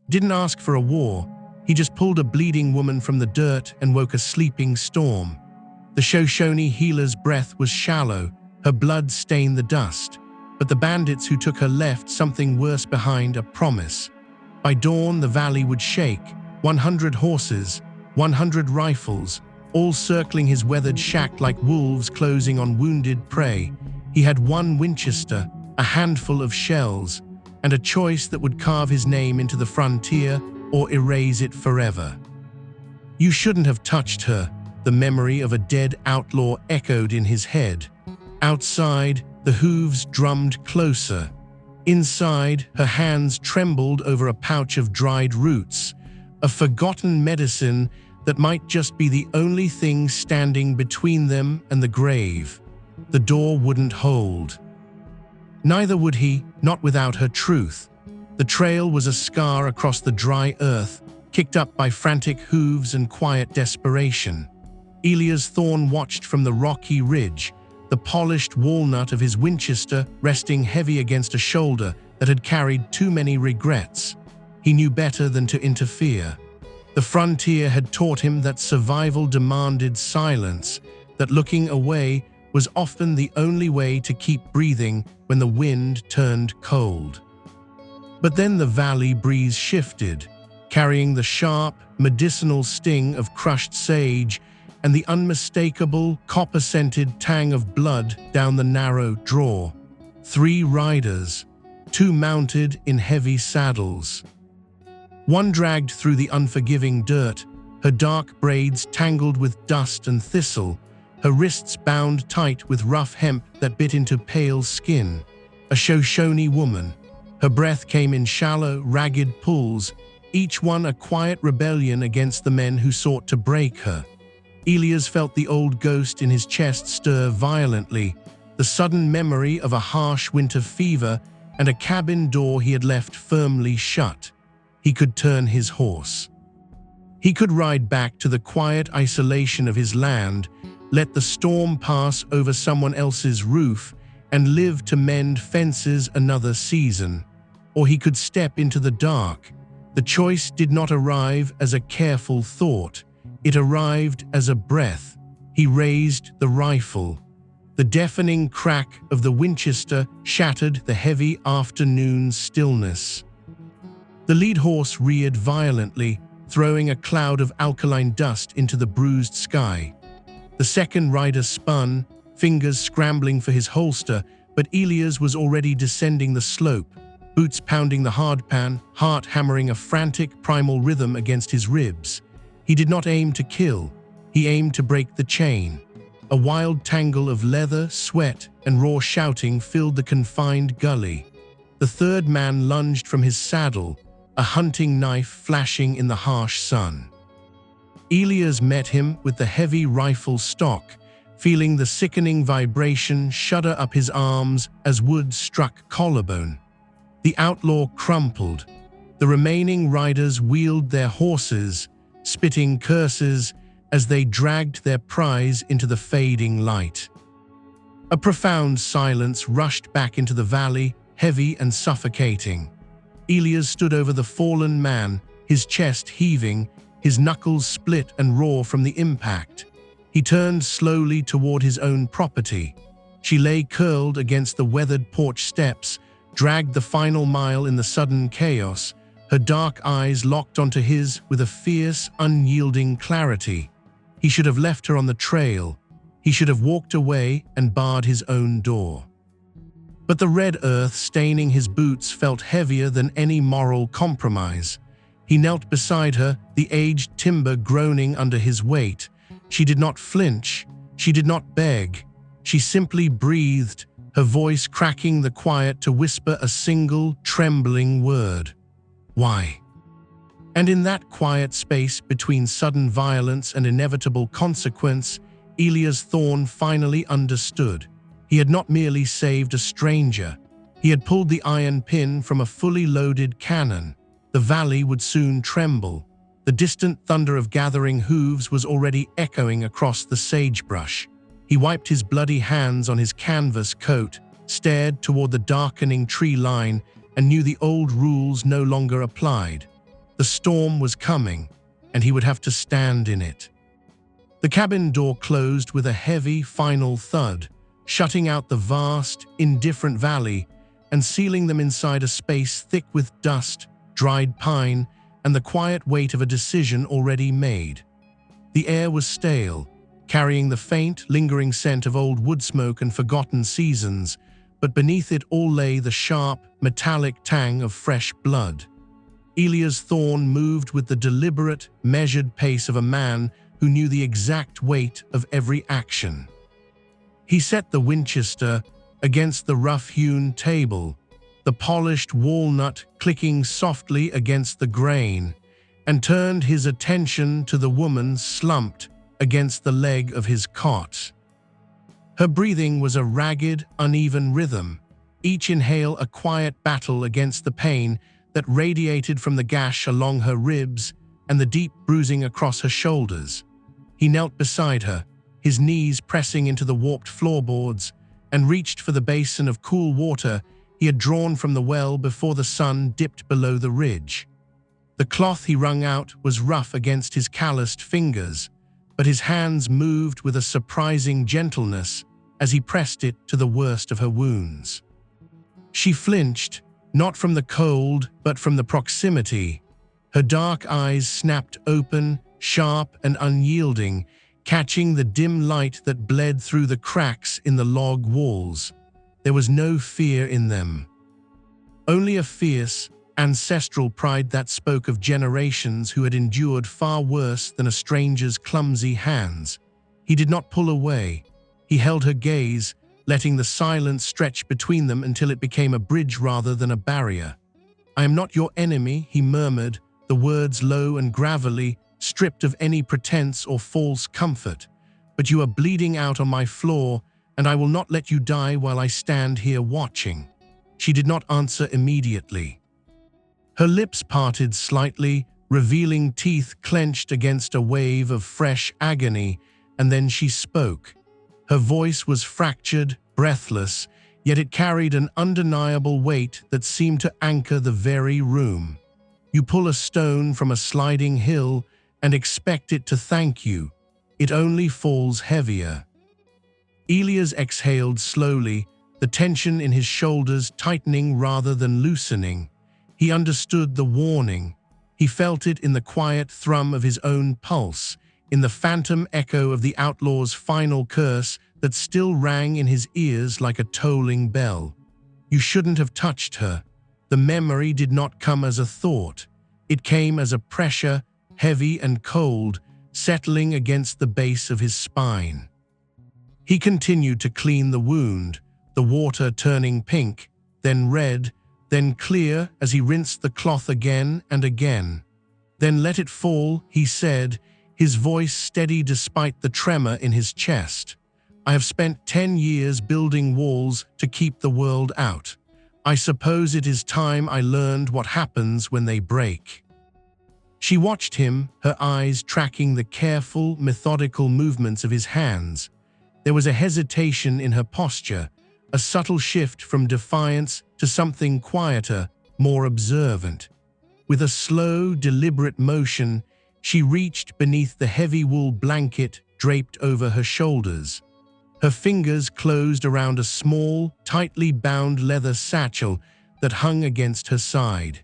Didn't ask for a war, he just pulled a bleeding woman from the dirt and woke a sleeping storm. The Shoshone healer's breath was shallow, her blood stained the dust. But the bandits who took her left something worse behind, a promise. By dawn, the valley would shake, 100 horses, 100 rifles, all circling his weathered shack like wolves closing on wounded prey. He had one Winchester, a handful of shells, and a choice that would carve his name into the frontier or erase it forever. You shouldn't have touched her, the memory of a dead outlaw echoed in his head. Outside, the hooves drummed closer. Inside, her hands trembled over a pouch of dried roots, a forgotten medicine that might just be the only thing standing between them and the grave. The door wouldn't hold. Neither would he, not without her truth. The trail was a scar across the dry earth, kicked up by frantic hooves and quiet desperation. Elias Thorne watched from the rocky ridge, the polished walnut of his Winchester resting heavy against a shoulder that had carried too many regrets. He knew better than to interfere. The frontier had taught him that survival demanded silence, that looking away was often the only way to keep breathing when the wind turned cold. But then the valley breeze shifted, carrying the sharp, medicinal sting of crushed sage and the unmistakable, copper-scented tang of blood down the narrow draw. 3 riders, 2 mounted in heavy saddles. One dragged through the unforgiving dirt, her dark braids tangled with dust and thistle, her wrists bound tight with rough hemp that bit into pale skin. A Shoshone woman. Her breath came in shallow, ragged pulls, each one a quiet rebellion against the men who sought to break her. Elias felt the old ghost in his chest stir violently, the sudden memory of a harsh winter fever and a cabin door he had left firmly shut. He could turn his horse. He could ride back to the quiet isolation of his land, let the storm pass over someone else's roof, and live to mend fences another season. Or he could step into the dark. The choice did not arrive as a careful thought. It arrived as a breath. He raised the rifle. The deafening crack of the Winchester shattered the heavy afternoon stillness. The lead horse reared violently, throwing a cloud of alkaline dust into the bruised sky. The second rider spun, fingers scrambling for his holster, but Elias was already descending the slope, boots pounding the hardpan, heart hammering a frantic primal rhythm against his ribs. He did not aim to kill, he aimed to break the chain. A wild tangle of leather, sweat, and raw shouting filled the confined gully. The third man lunged from his saddle, a hunting knife flashing in the harsh sun. Elias met him with the heavy rifle stock, feeling the sickening vibration shudder up his arms as wood struck collarbone. The outlaw crumpled. The remaining riders wheeled their horses, spitting curses as they dragged their prize into the fading light. A profound silence rushed back into the valley, heavy and suffocating. Elias stood over the fallen man, his chest heaving, his knuckles split and raw from the impact. He turned slowly toward his own property. She lay curled against the weathered porch steps, dragged the final mile in the sudden chaos, her dark eyes locked onto his with a fierce, unyielding clarity. He should have left her on the trail. He should have walked away and barred his own door. But the red earth staining his boots felt heavier than any moral compromise. He knelt beside her, the aged timber groaning under his weight. She did not flinch. She did not beg. She simply breathed, her voice cracking the quiet to whisper a single, trembling word. Why? And in that quiet space between sudden violence and inevitable consequence, Elias Thorne finally understood. He had not merely saved a stranger. He had pulled the iron pin from a fully loaded cannon. The valley would soon tremble. The distant thunder of gathering hooves was already echoing across the sagebrush. He wiped his bloody hands on his canvas coat, stared toward the darkening tree line, and knew the old rules no longer applied. The storm was coming, and he would have to stand in it. The cabin door closed with a heavy, final thud, shutting out the vast, indifferent valley and sealing them inside a space thick with dust, dried pine, and the quiet weight of a decision already made. The air was stale, carrying the faint, lingering scent of old wood smoke and forgotten seasons, but beneath it all lay the sharp, metallic tang of fresh blood. Elias Thorne moved with the deliberate, measured pace of a man who knew the exact weight of every action. He set the Winchester against the rough-hewn table, the polished walnut clicking softly against the grain, and turned his attention to the woman slumped against the leg of his cot. Her breathing was a ragged, uneven rhythm, each inhale a quiet battle against the pain that radiated from the gash along her ribs and the deep bruising across her shoulders. He knelt beside her, his knees pressing into the warped floorboards, and reached for the basin of cool water he had drawn from the well before the sun dipped below the ridge. The cloth he wrung out was rough against his calloused fingers, but his hands moved with a surprising gentleness as he pressed it to the worst of her wounds. She flinched, not from the cold, but from the proximity. Her dark eyes snapped open, sharp and unyielding, catching the dim light that bled through the cracks in the log walls. There was no fear in them. Only a fierce, ancestral pride that spoke of generations who had endured far worse than a stranger's clumsy hands. He did not pull away. He held her gaze, letting the silence stretch between them until it became a bridge rather than a barrier. "I am not your enemy," he murmured, the words low and gravelly, stripped of any pretense or false comfort. "But you are bleeding out on my floor, and I will not let you die while I stand here watching." She did not answer immediately. Her lips parted slightly, revealing teeth clenched against a wave of fresh agony, and then she spoke. Her voice was fractured, breathless, yet it carried an undeniable weight that seemed to anchor the very room. "You pull a stone from a sliding hill and expect it to thank you. It only falls heavier." Elias exhaled slowly, the tension in his shoulders tightening rather than loosening. He understood the warning. He felt it in the quiet thrum of his own pulse, in the phantom echo of the outlaw's final curse that still rang in his ears like a tolling bell. "You shouldn't have touched her." The memory did not come as a thought. It came as a pressure, heavy and cold, settling against the base of his spine. He continued to clean the wound, the water turning pink, then red, then clear as he rinsed the cloth again and again. "Then let it fall," he said, his voice steady despite the tremor in his chest. "I have spent 10 years building walls to keep the world out. I suppose it is time I learned what happens when they break." She watched him, her eyes tracking the careful, methodical movements of his hands. There was a hesitation in her posture, a subtle shift from defiance to something quieter, more observant. With a slow, deliberate motion, she reached beneath the heavy wool blanket draped over her shoulders. Her fingers closed around a small, tightly bound leather satchel that hung against her side.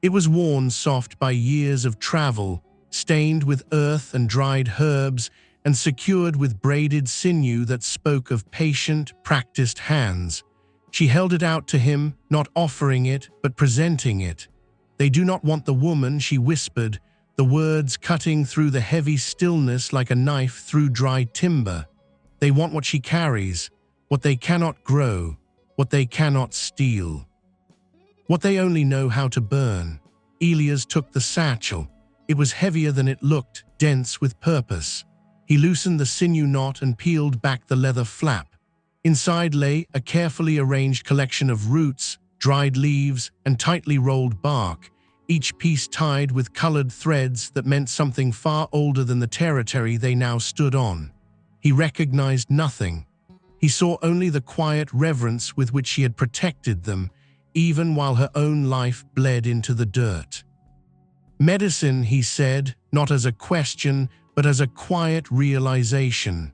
It was worn soft by years of travel, stained with earth and dried herbs, and secured with braided sinew that spoke of patient, practiced hands. She held it out to him, not offering it, but presenting it. "They do not want the woman," she whispered, the words cutting through the heavy stillness like a knife through dry timber. "They want what she carries, what they cannot grow, what they cannot steal, what they only know how to burn." Elias took the satchel. It was heavier than it looked, dense with purpose. He loosened the sinew knot and peeled back the leather flap. Inside lay a carefully arranged collection of roots, dried leaves, and tightly rolled bark, each piece tied with colored threads that meant something far older than the territory they now stood on. He recognized nothing. He saw only the quiet reverence with which she had protected them, even while her own life bled into the dirt. Medicine, he said, not as a question, but as a quiet realization.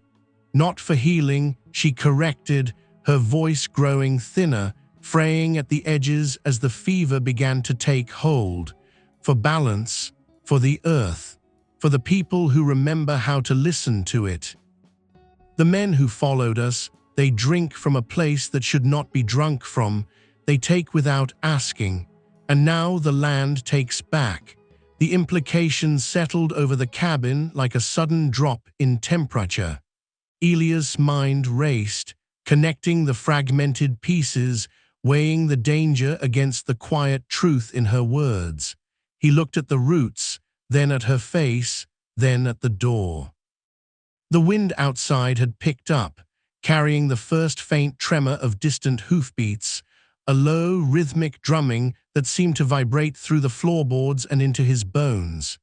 Not for healing, she corrected, her voice growing thinner, fraying at the edges as the fever began to take hold. For balance, for the earth, for the people who remember how to listen to it. The men who followed us, they drink from a place that should not be drunk from, they take without asking, and now the land takes back. The implications settled over the cabin like a sudden drop in temperature. Elias' mind raced, connecting the fragmented pieces, weighing the danger against the quiet truth in her words. He looked at the roots, then at her face, then at the door. The wind outside had picked up, carrying the first faint tremor of distant hoofbeats, a low, rhythmic drumming that seemed to vibrate through the floorboards and into his bones.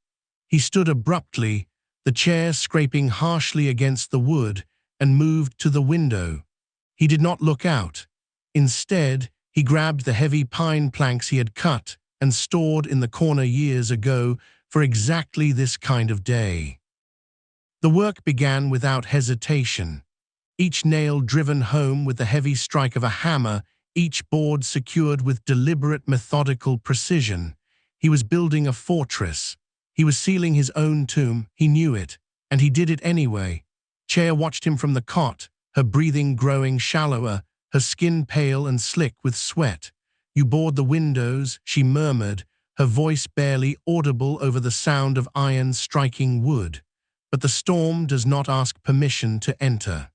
He stood abruptly, the chair scraping harshly against the wood, and moved to the window. He did not look out. Instead, he grabbed the heavy pine planks he had cut and stored in the corner years ago for exactly this kind of day. The work began without hesitation. Each nail driven home with the heavy strike of a hammer, each board secured with deliberate, methodical precision. He was building a fortress. He was sealing his own tomb, he knew it, and he did it anyway. Chair watched him from the cot, her breathing growing shallower, her skin pale and slick with sweat. "You board the windows," she murmured, her voice barely audible over the sound of iron striking wood. "But the storm does not ask permission to enter."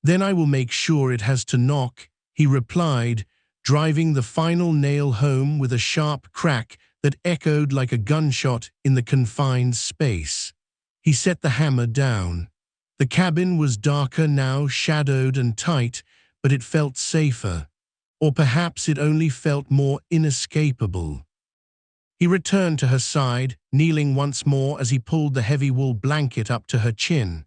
"Then I will make sure it has to knock," he replied, driving the final nail home with a sharp crack that echoed like a gunshot in the confined space. He set the hammer down. The cabin was darker now, shadowed and tight, but it felt safer. Or perhaps it only felt more inescapable. He returned to her side, kneeling once more as he pulled the heavy wool blanket up to her chin.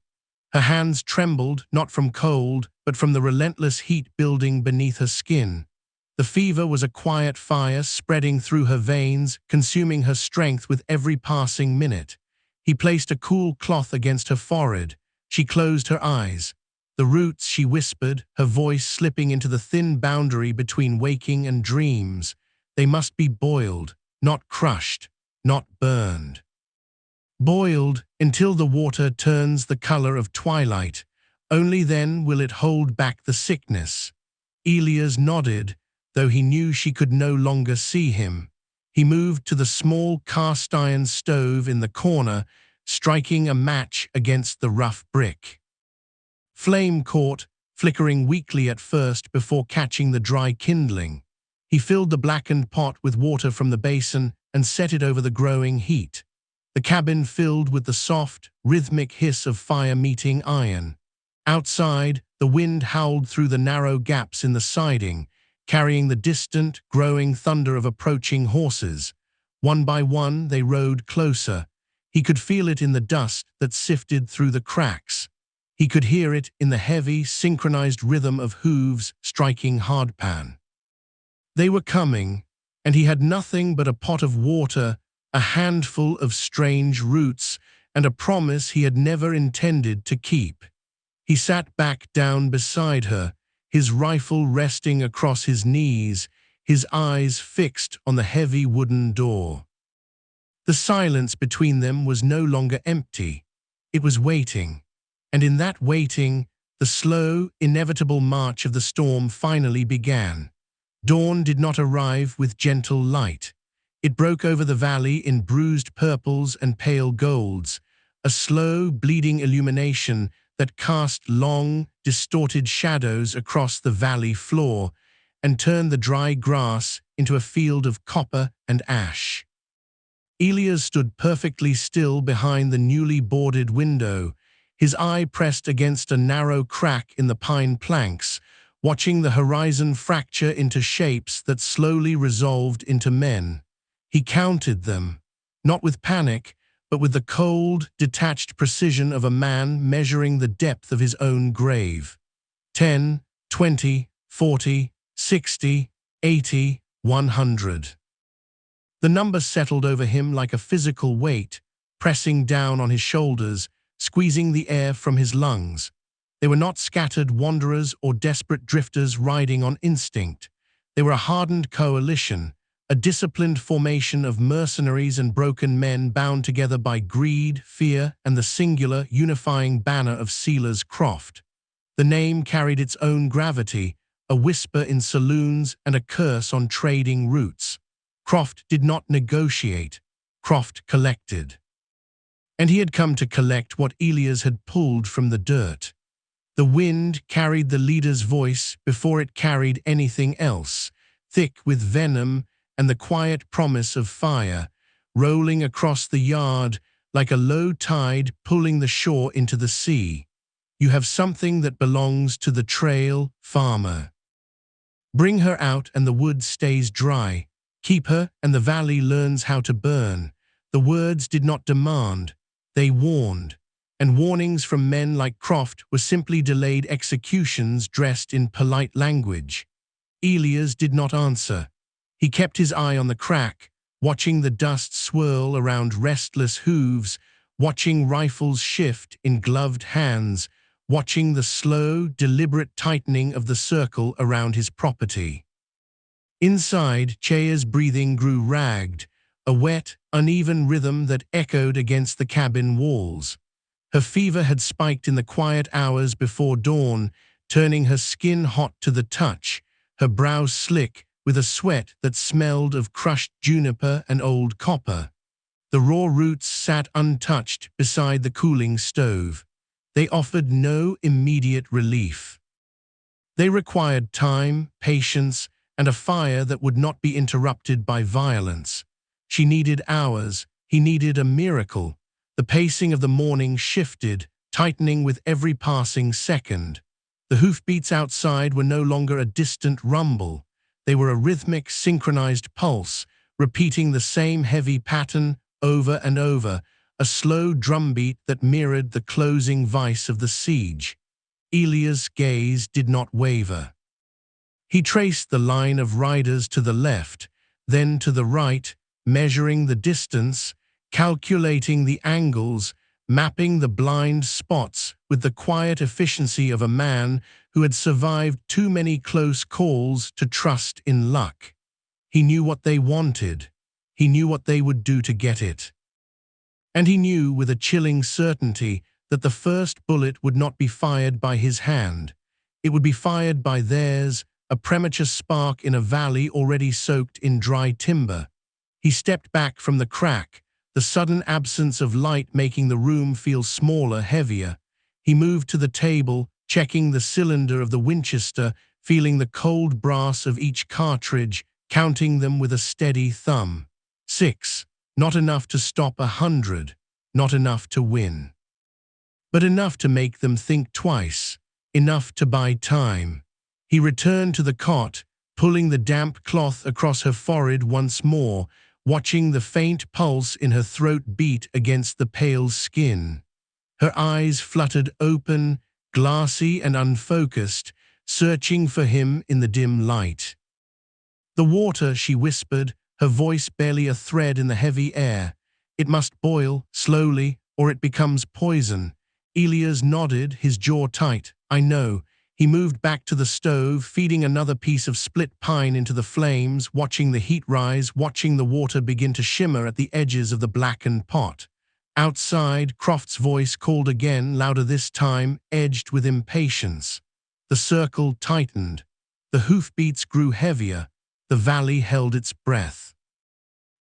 Her hands trembled, not from cold, but from the relentless heat building beneath her skin. The fever was a quiet fire spreading through her veins, consuming her strength with every passing minute. He placed a cool cloth against her forehead. She closed her eyes. "The roots," she whispered, her voice slipping into the thin boundary between waking and dreams. "They must be boiled, not crushed, not burned. Boiled until the water turns the color of twilight. Only then will it hold back the sickness." Elias nodded, though he knew she could no longer see him. He moved to the small cast-iron stove in the corner, striking a match against the rough brick. Flame caught, flickering weakly at first before catching the dry kindling. He filled the blackened pot with water from the basin and set it over the growing heat. The cabin filled with the soft, rhythmic hiss of fire meeting iron. Outside, the wind howled through the narrow gaps in the siding, carrying the distant, growing thunder of approaching horses. One by one, they rode closer. He could feel it in the dust that sifted through the cracks. He could hear it in the heavy, synchronized rhythm of hooves striking hardpan. They were coming, and he had nothing but a pot of water, a handful of strange roots, and a promise he had never intended to keep. He sat back down beside her, his rifle resting across his knees, his eyes fixed on the heavy wooden door. The silence between them was no longer empty. It was waiting. And in that waiting, the slow, inevitable march of the storm finally began. Dawn did not arrive with gentle light. It broke over the valley in bruised purples and pale golds, a slow, bleeding illumination that cast long, distorted shadows across the valley floor and turned the dry grass into a field of copper and ash. Elias stood perfectly still behind the newly boarded window, his eye pressed against a narrow crack in the pine planks, watching the horizon fracture into shapes that slowly resolved into men. He counted them, not with panic, but with the cold, detached precision of a man measuring the depth of his own grave. 10, 20, 40, 60, 80, 100. The number settled over him like a physical weight, pressing down on his shoulders, squeezing the air from his lungs. They were not scattered wanderers or desperate drifters riding on instinct. They were a hardened coalition, a disciplined formation of mercenaries and broken men bound together by greed, fear, and the singular, unifying banner of Sealer's Croft. The name carried its own gravity, a whisper in saloons and a curse on trading routes. Croft did not negotiate. Croft collected. And he had come to collect what Elias had pulled from the dirt. The wind carried the leader's voice before it carried anything else, thick with venom and the quiet promise of fire, rolling across the yard like a low tide pulling the shore into the sea. You have something that belongs to the trail, farmer. Bring her out and the wood stays dry. Keep her and the valley learns how to burn. The words did not demand, they warned. And warnings from men like Croft were simply delayed executions dressed in polite language. Elias did not answer. He kept his eye on the crack, watching the dust swirl around restless hooves, watching rifles shift in gloved hands, watching the slow, deliberate tightening of the circle around his property. Inside, Chea's breathing grew ragged, a wet, uneven rhythm that echoed against the cabin walls. Her fever had spiked in the quiet hours before dawn, turning her skin hot to the touch, her brow slick with a sweat that smelled of crushed juniper and old copper. The raw roots sat untouched beside the cooling stove. They offered no immediate relief. They required time, patience, and a fire that would not be interrupted by violence. She needed hours. He needed a miracle. The pacing of the morning shifted, tightening with every passing second. The hoofbeats outside were no longer a distant rumble. They were a rhythmic, synchronized pulse, repeating the same heavy pattern over and over, a slow drumbeat that mirrored the closing vice of the siege. Elias' gaze did not waver. He traced the line of riders to the left, then to the right, measuring the distance, calculating the angles, mapping the blind spots with the quiet efficiency of a man who had survived too many close calls to trust in luck. He knew what they wanted. He knew what they would do to get it. And he knew with a chilling certainty that the first bullet would not be fired by his hand. It would be fired by theirs, a premature spark in a valley already soaked in dry timber. He stepped back from the crack, the sudden absence of light making the room feel smaller, heavier. He moved to the table, checking the cylinder of the Winchester, feeling the cold brass of each cartridge, counting them with a steady thumb. 6. Not enough to stop 100. Not enough to win. But enough to make them think twice. Enough to buy time. He returned to the cot, pulling the damp cloth across her forehead once more, watching the faint pulse in her throat beat against the pale skin. Her eyes fluttered open, glassy and unfocused, searching for him in the dim light. The water, she whispered, her voice barely a thread in the heavy air. It must boil, slowly, or it becomes poison. Elias nodded, his jaw tight. I know. He moved back to the stove, feeding another piece of split pine into the flames, watching the heat rise, watching the water begin to shimmer at the edges of the blackened pot. Outside, Croft's voice called again, louder this time, edged with impatience. The circle tightened. The hoofbeats grew heavier. The valley held its breath.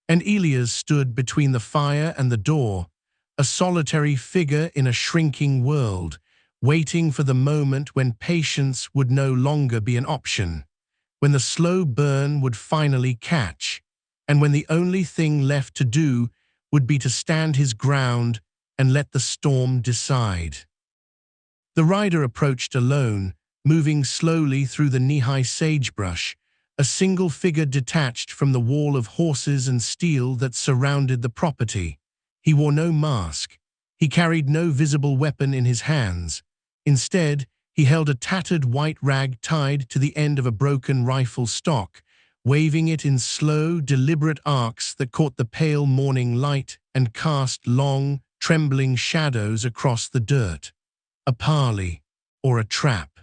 And Elias stood between the fire and the door, a solitary figure in a shrinking world, waiting for the moment when patience would no longer be an option, when the slow burn would finally catch, and when the only thing left to do would be to stand his ground and let the storm decide. The rider approached alone, moving slowly through the knee-high sagebrush, a single figure detached from the wall of horses and steel that surrounded the property. He wore no mask. He carried no visible weapon in his hands. Instead, he held a tattered white rag tied to the end of a broken rifle stock, waving it in slow, deliberate arcs that caught the pale morning light and cast long, trembling shadows across the dirt. A parley, or a trap.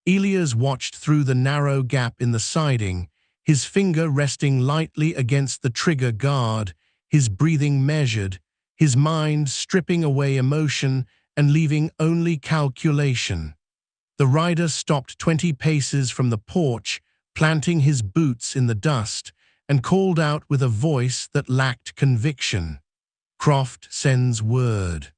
Elias watched through the narrow gap in the siding, his finger resting lightly against the trigger guard, his breathing measured, his mind stripping away emotion and leaving only calculation. The rider stopped 20 paces from the porch, planting his boots in the dust, and called out with a voice that lacked conviction. "Croft sends word."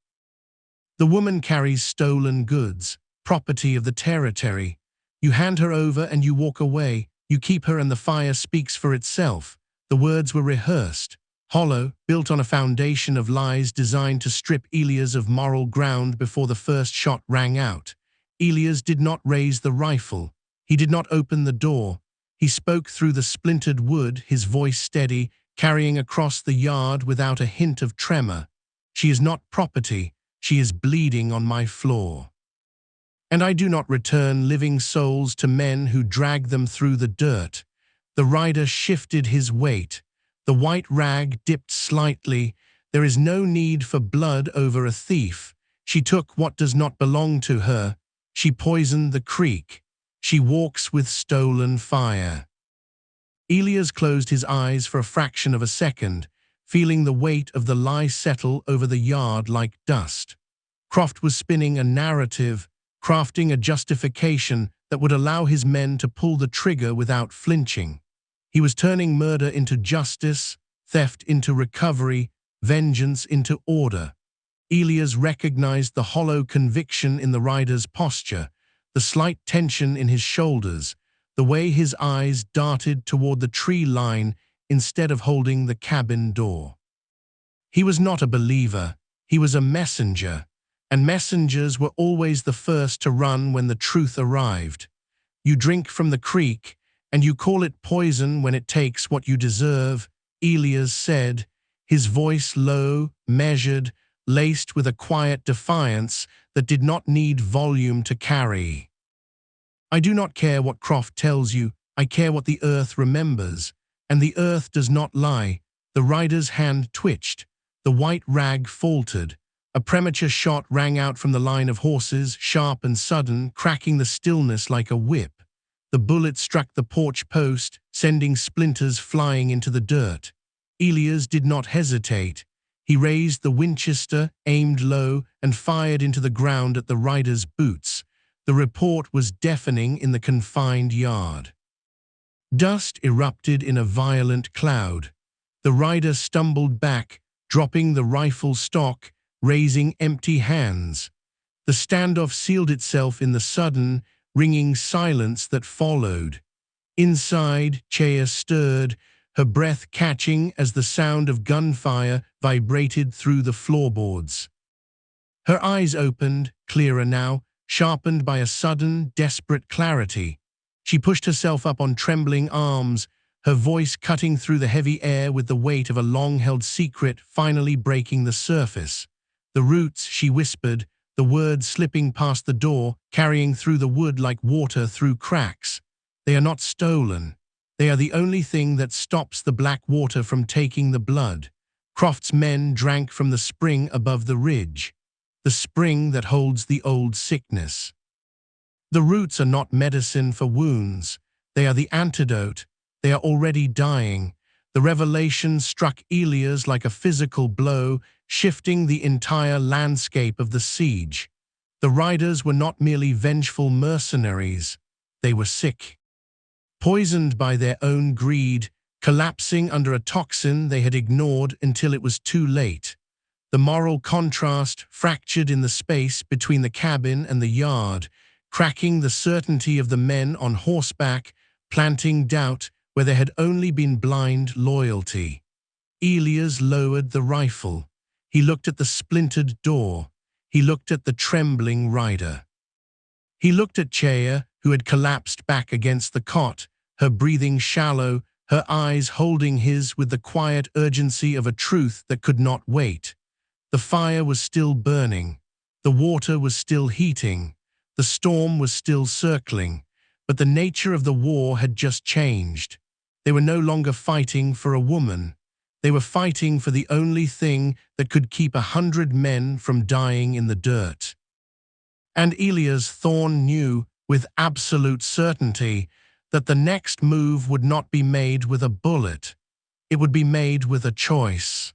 The woman carries stolen goods, property of the territory. You hand her over and you walk away. You keep her and the fire speaks for itself. The words were rehearsed, hollow, built on a foundation of lies designed to strip Elias of moral ground before the first shot rang out. Elias did not raise the rifle. He did not open the door. He spoke through the splintered wood, his voice steady, carrying across the yard without a hint of tremor. "She is not property. She is bleeding on my floor. And I do not return living souls to men who drag them through the dirt." The rider shifted his weight. The white rag dipped slightly. There is no need for blood over a thief. She took what does not belong to her. She poisoned the creek. She walks with stolen fire. Elias closed his eyes for a fraction of a second, feeling the weight of the lie settle over the yard like dust. Croft was spinning a narrative, crafting a justification that would allow his men to pull the trigger without flinching. He was turning murder into justice, theft into recovery, vengeance into order. Elias recognized the hollow conviction in the rider's posture, the slight tension in his shoulders, the way his eyes darted toward the tree line instead of holding the cabin door. He was not a believer, he was a messenger, and messengers were always the first to run when the truth arrived. You drink from the creek, and you call it poison when it takes what you deserve, Elias said, his voice low, measured, laced with a quiet defiance that did not need volume to carry. "I do not care what Croft tells you, I care what the earth remembers, and the earth does not lie." The rider's hand twitched, the white rag faltered. A premature shot rang out from the line of horses, sharp and sudden, cracking the stillness like a whip. The bullet struck the porch post, sending splinters flying into the dirt. Elias did not hesitate. He raised the Winchester, aimed low, and fired into the ground at the rider's boots. The report was deafening in the confined yard. Dust erupted in a violent cloud. The rider stumbled back, dropping the rifle stock, raising empty hands. The standoff sealed itself in the sudden, ringing silence that followed. Inside, Chaya stirred, her breath catching as the sound of gunfire vibrated through the floorboards. Her eyes opened, clearer now, sharpened by a sudden, desperate clarity. She pushed herself up on trembling arms, her voice cutting through the heavy air with the weight of a long-held secret finally breaking the surface. "The roots," she whispered, the words slipping past the door, carrying through the wood like water through cracks. "They are not stolen. They are the only thing that stops the black water from taking the blood." Croft's men drank from the spring above the ridge, the spring that holds the old sickness. The roots are not medicine for wounds. They are the antidote. They are already dying. The revelation struck Elias like a physical blow, shifting the entire landscape of the siege. The riders were not merely vengeful mercenaries. They were sick. Poisoned by their own greed, collapsing under a toxin they had ignored until it was too late. The moral contrast fractured in the space between the cabin and the yard, cracking the certainty of the men on horseback, planting doubt where there had only been blind loyalty. Elias lowered the rifle. He looked at the splintered door. He looked at the trembling rider. He looked at Chaya, who had collapsed back against the cot, her breathing shallow, her eyes holding his with the quiet urgency of a truth that could not wait. The fire was still burning. The water was still heating. The storm was still circling. But the nature of the war had just changed. They were no longer fighting for a woman. They were fighting for the only thing that could keep 100 men from dying in the dirt. And Elias Thorne knew with absolute certainty that the next move would not be made with a bullet. It would be made with a choice.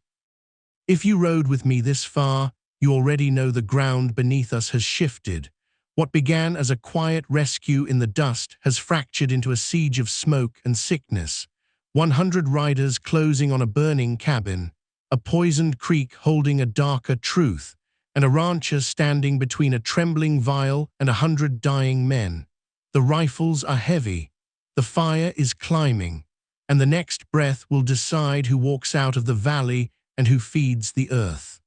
If you rode with me this far, you already know the ground beneath us has shifted. What began as a quiet rescue in the dust has fractured into a siege of smoke and sickness. 100 riders closing on a burning cabin, a poisoned creek holding a darker truth, and a rancher standing between a trembling vial and 100 dying men. The rifles are heavy, the fire is climbing, and the next breath will decide who walks out of the valley and who feeds the earth.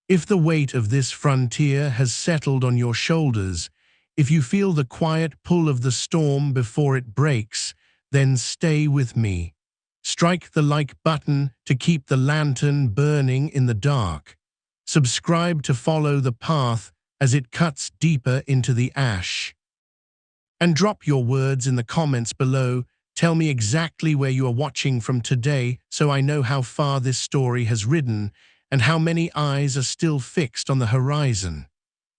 If the weight of this frontier has settled on your shoulders, if you feel the quiet pull of the storm before it breaks, then stay with me. Strike the like button to keep the lantern burning in the dark. Subscribe to follow the path as it cuts deeper into the ash. And drop your words in the comments below. Tell me exactly where you are watching from today so I know how far this story has ridden and how many eyes are still fixed on the horizon.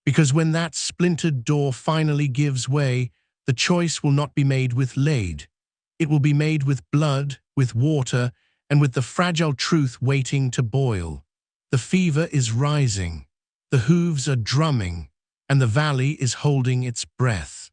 Because when that splintered door finally gives way, the choice will not be made with lead. It will be made with blood, with water, and with the fragile truth waiting to boil. The fever is rising, the hooves are drumming, and the valley is holding its breath.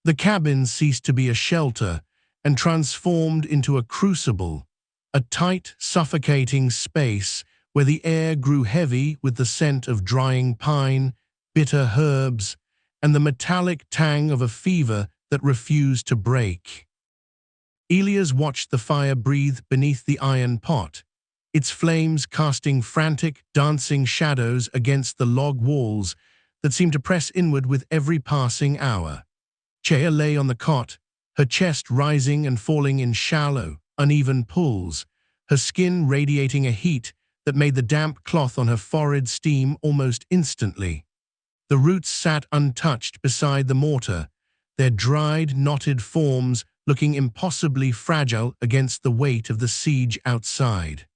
The cabin ceased to be a shelter and transformed into a crucible, a tight, suffocating space where the air grew heavy with the scent of drying pine, bitter herbs, and the metallic tang of a fever that refused to break. Elias watched the fire breathe beneath the iron pot, its flames casting frantic, dancing shadows against the log walls that seemed to press inward with every passing hour. Chea lay on the cot, her chest rising and falling in shallow, uneven pulls, her skin radiating a heat that made the damp cloth on her forehead steam almost instantly. The roots sat untouched beside the mortar, their dried, knotted forms looking impossibly fragile against the weight of the siege outside.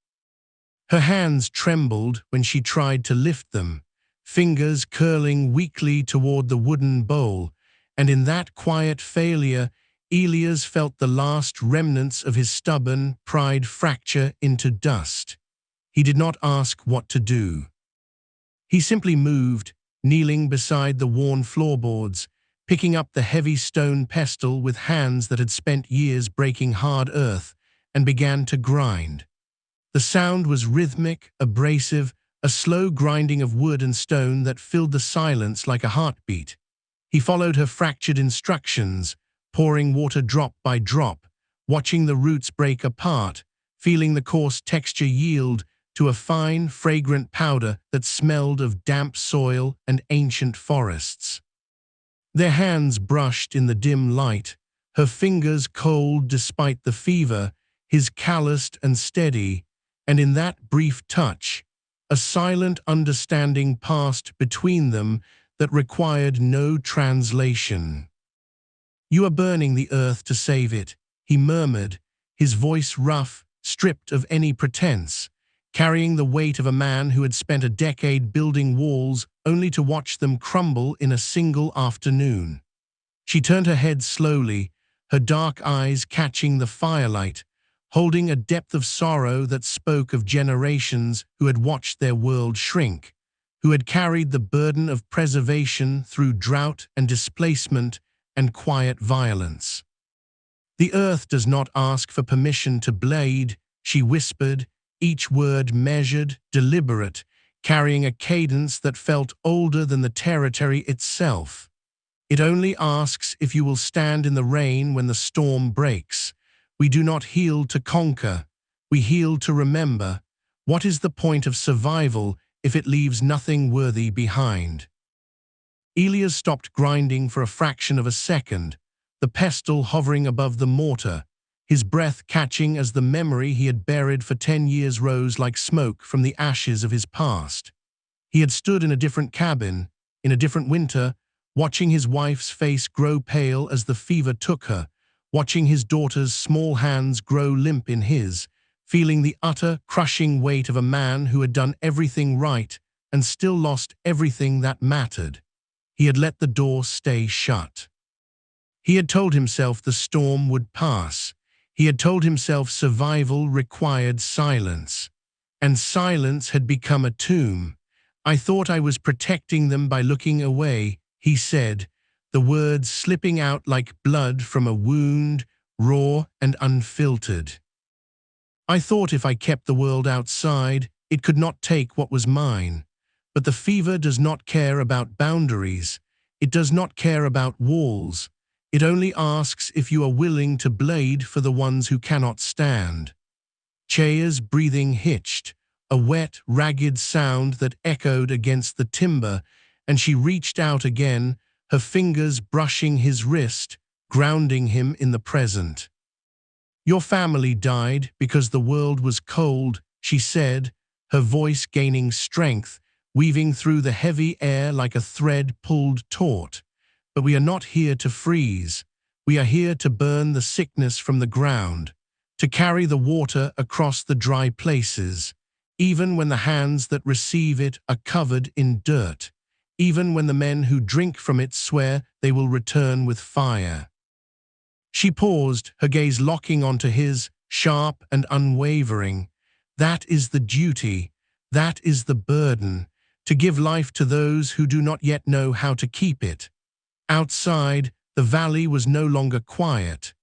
Her hands trembled when she tried to lift them, fingers curling weakly toward the wooden bowl, and in that quiet failure, Elias felt the last remnants of his stubborn pride fracture into dust. He did not ask what to do. He simply moved, kneeling beside the worn floorboards, picking up the heavy stone pestle with hands that had spent years breaking hard earth, and began to grind. The sound was rhythmic, abrasive, a slow grinding of wood and stone that filled the silence like a heartbeat. He followed her fractured instructions, pouring water drop by drop, watching the roots break apart, feeling the coarse texture yield to a fine, fragrant powder that smelled of damp soil and ancient forests. Their hands brushed in the dim light, her fingers cold despite the fever, his calloused and steady, and in that brief touch, a silent understanding passed between them that required no translation. "You are burning the earth to save it," he murmured, his voice rough, stripped of any pretense, carrying the weight of a man who had spent a decade building walls only to watch them crumble in a single afternoon. She turned her head slowly, her dark eyes catching the firelight, holding a depth of sorrow that spoke of generations who had watched their world shrink, who had carried the burden of preservation through drought and displacement and quiet violence. "The earth does not ask for permission to bleed," she whispered, each word measured, deliberate, carrying a cadence that felt older than the territory itself. "It only asks if you will stand in the rain when the storm breaks. We do not heal to conquer, we heal to remember. What is the point of survival if it leaves nothing worthy behind?" Elias stopped grinding for a fraction of a second, the pestle hovering above the mortar, his breath catching as the memory he had buried for 10 years rose like smoke from the ashes of his past. He had stood in a different cabin, in a different winter, watching his wife's face grow pale as the fever took her, watching his daughter's small hands grow limp in his, feeling the utter, crushing weight of a man who had done everything right and still lost everything that mattered. He had let the door stay shut. He had told himself the storm would pass. He had told himself survival required silence. And silence had become a tomb. "I thought I was protecting them by looking away," he said, the words slipping out like blood from a wound, raw and unfiltered. "I thought if I kept the world outside, it could not take what was mine. But the fever does not care about boundaries. It does not care about walls. It only asks if you are willing to bleed for the ones who cannot stand." Chea's breathing hitched, a wet, ragged sound that echoed against the timber, and she reached out again, her fingers brushing his wrist, grounding him in the present. "Your family died because the world was cold," she said, her voice gaining strength, weaving through the heavy air like a thread pulled taut. "But we are not here to freeze. We are here to burn the sickness from the ground, to carry the water across the dry places, even when the hands that receive it are covered in dirt, even when the men who drink from it swear they will return with fire." She paused, her gaze locking onto his, sharp and unwavering. "That is the duty, that is the burden, to give life to those who do not yet know how to keep it." Outside, the valley was no longer quiet.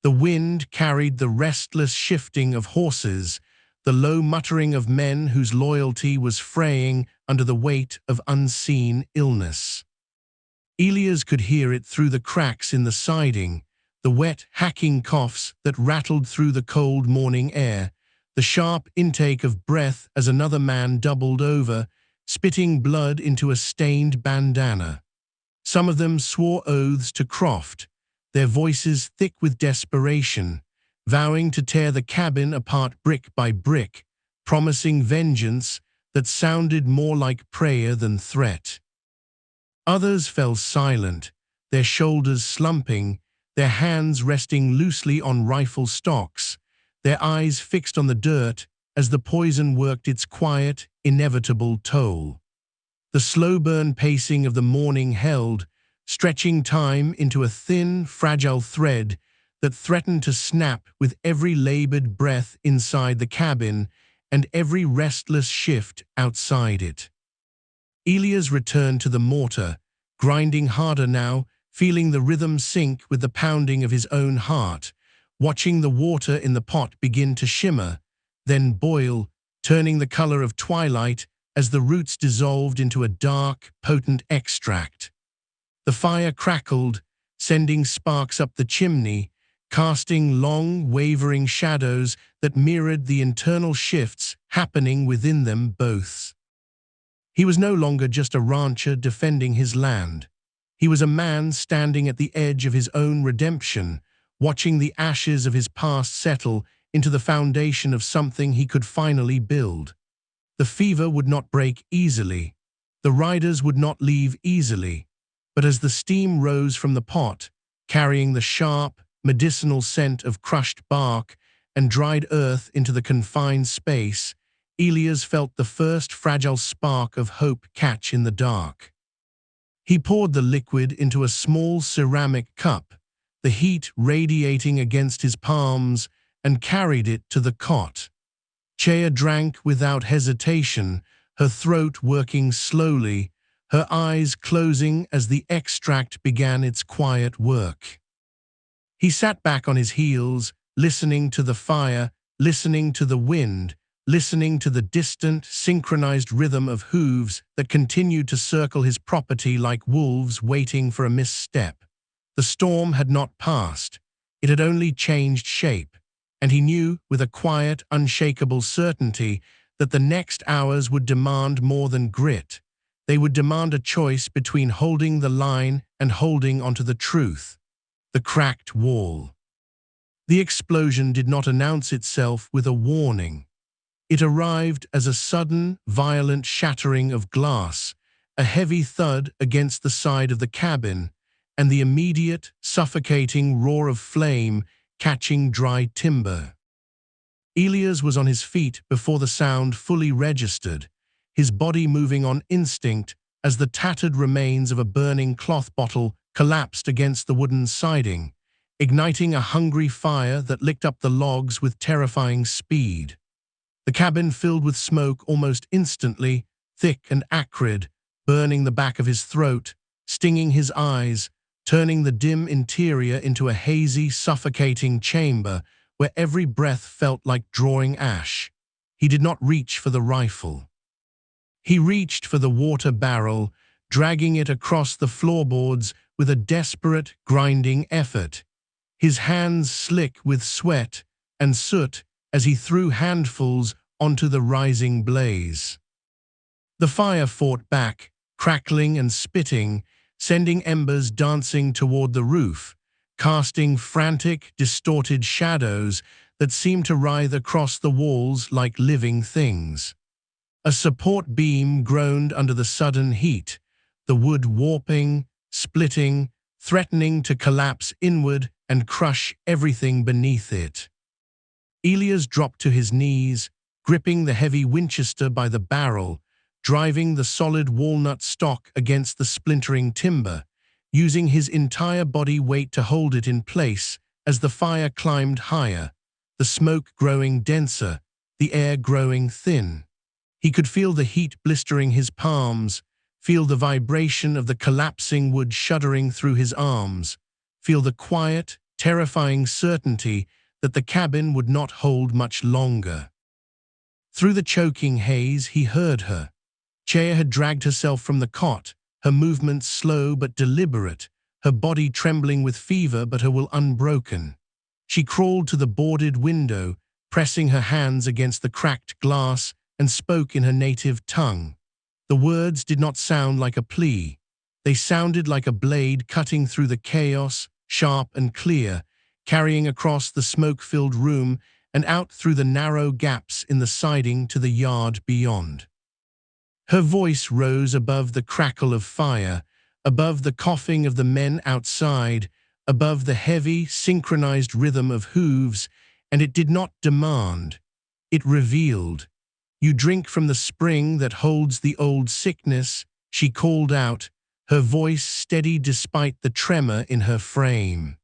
The wind carried the restless shifting of horses, the low muttering of men whose loyalty was fraying under the weight of unseen illness. Elias could hear it through the cracks in the siding, the wet, hacking coughs that rattled through the cold morning air, the sharp intake of breath as another man doubled over, spitting blood into a stained bandana. Some of them swore oaths to Croft, their voices thick with desperation, vowing to tear the cabin apart brick by brick, promising vengeance that sounded more like prayer than threat. Others fell silent, their shoulders slumping, their hands resting loosely on rifle stocks, their eyes fixed on the dirt as the poison worked its quiet, inevitable toll. The slow-burn pacing of the morning held, stretching time into a thin, fragile thread that threatened to snap with every labored breath inside the cabin and every restless shift outside it. Elias returned to the mortar, grinding harder now, feeling the rhythm sync with the pounding of his own heart, watching the water in the pot begin to shimmer, then boil, turning the color of twilight as the roots dissolved into a dark, potent extract. The fire crackled, sending sparks up the chimney, casting long, wavering shadows that mirrored the internal shifts happening within them both. He was no longer just a rancher defending his land. He was a man standing at the edge of his own redemption, watching the ashes of his past settle into the foundation of something he could finally build. The fever would not break easily. The riders would not leave easily. But as the steam rose from the pot, carrying the sharp, medicinal scent of crushed bark and dried earth into the confined space, Elias felt the first fragile spark of hope catch in the dark. He poured the liquid into a small ceramic cup, the heat radiating against his palms, and carried it to the cot. Chea drank without hesitation, her throat working slowly, her eyes closing as the extract began its quiet work. He sat back on his heels, listening to the fire, listening to the wind, listening to the distant, synchronized rhythm of hooves that continued to circle his property like wolves waiting for a misstep. The storm had not passed. It had only changed shape, and he knew with a quiet, unshakable certainty that the next hours would demand more than grit. They would demand a choice between holding the line and holding onto the truth. The cracked wall. The explosion did not announce itself with a warning. It arrived as a sudden, violent shattering of glass, a heavy thud against the side of the cabin, and the immediate, suffocating roar of flame catching dry timber. Elias was on his feet before the sound fully registered, his body moving on instinct as the tattered remains of a burning cloth bottle collapsed against the wooden siding, igniting a hungry fire that licked up the logs with terrifying speed. The cabin filled with smoke almost instantly, thick and acrid, burning the back of his throat, stinging his eyes, turning the dim interior into a hazy, suffocating chamber where every breath felt like drawing ash. He did not reach for the rifle. He reached for the water barrel, dragging it across the floorboards with a desperate, grinding effort, his hands slick with sweat and soot as he threw handfuls onto the rising blaze. The fire fought back, crackling and spitting, sending embers dancing toward the roof, casting frantic, distorted shadows that seemed to writhe across the walls like living things. A support beam groaned under the sudden heat, the wood warping, splitting, threatening to collapse inward and crush everything beneath it. Elias dropped to his knees, gripping the heavy Winchester by the barrel, driving the solid walnut stock against the splintering timber, using his entire body weight to hold it in place as the fire climbed higher, the smoke growing denser, the air growing thin. He could feel the heat blistering his palms, feel the vibration of the collapsing wood shuddering through his arms, feel the quiet, terrifying certainty that the cabin would not hold much longer. Through the choking haze, he heard her. Chaya had dragged herself from the cot, her movements slow but deliberate, her body trembling with fever but her will unbroken. She crawled to the boarded window, pressing her hands against the cracked glass, and spoke in her native tongue. The words did not sound like a plea. They sounded like a blade cutting through the chaos, sharp and clear, carrying across the smoke-filled room and out through the narrow gaps in the siding to the yard beyond. Her voice rose above the crackle of fire, above the coughing of the men outside, above the heavy, synchronized rhythm of hooves, and it did not demand. It revealed. "You drink from the spring that holds the old sickness," she called out, her voice steady despite the tremor in her frame.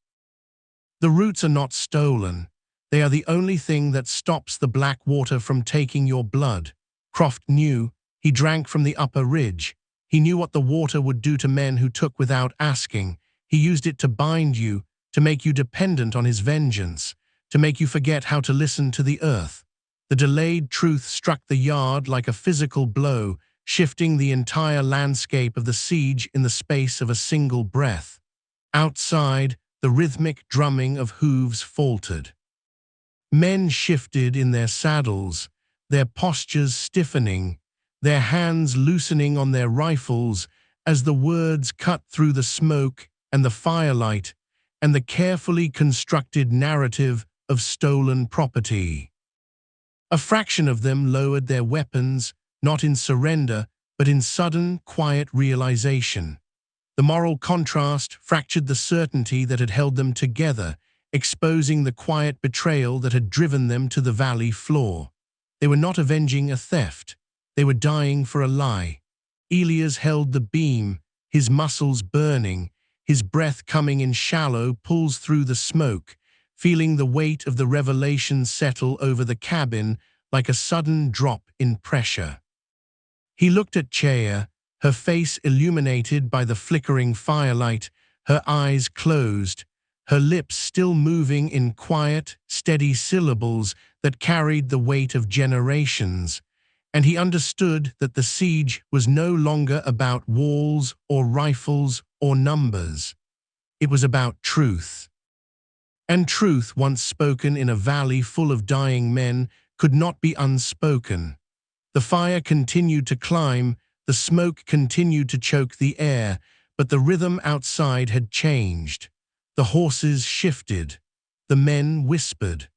"The roots are not stolen. They are the only thing that stops the black water from taking your blood." Croft knew. He drank from the upper ridge. He knew what the water would do to men who took without asking. He used it to bind you, to make you dependent on his vengeance, to make you forget how to listen to the earth. The delayed truth struck the yard like a physical blow, shifting the entire landscape of the siege in the space of a single breath. Outside, the rhythmic drumming of hooves faltered. Men shifted in their saddles, their postures stiffening, their hands loosening on their rifles as the words cut through the smoke and the firelight and the carefully constructed narrative of stolen property. A fraction of them lowered their weapons, not in surrender, but in sudden, quiet realization. The moral contrast fractured the certainty that had held them together, exposing the quiet betrayal that had driven them to the valley floor. They were not avenging a theft. They were dying for a lie. Elias held the beam, his muscles burning, his breath coming in shallow pulls through the smoke, feeling the weight of the revelation settle over the cabin like a sudden drop in pressure. He looked at Chaya, her face illuminated by the flickering firelight, her eyes closed, her lips still moving in quiet, steady syllables that carried the weight of generations, and he understood that the siege was no longer about walls or rifles or numbers. It was about truth. And truth, once spoken in a valley full of dying men, could not be unspoken. The fire continued to climb, the smoke continued to choke the air, but the rhythm outside had changed. The horses shifted. The men whispered.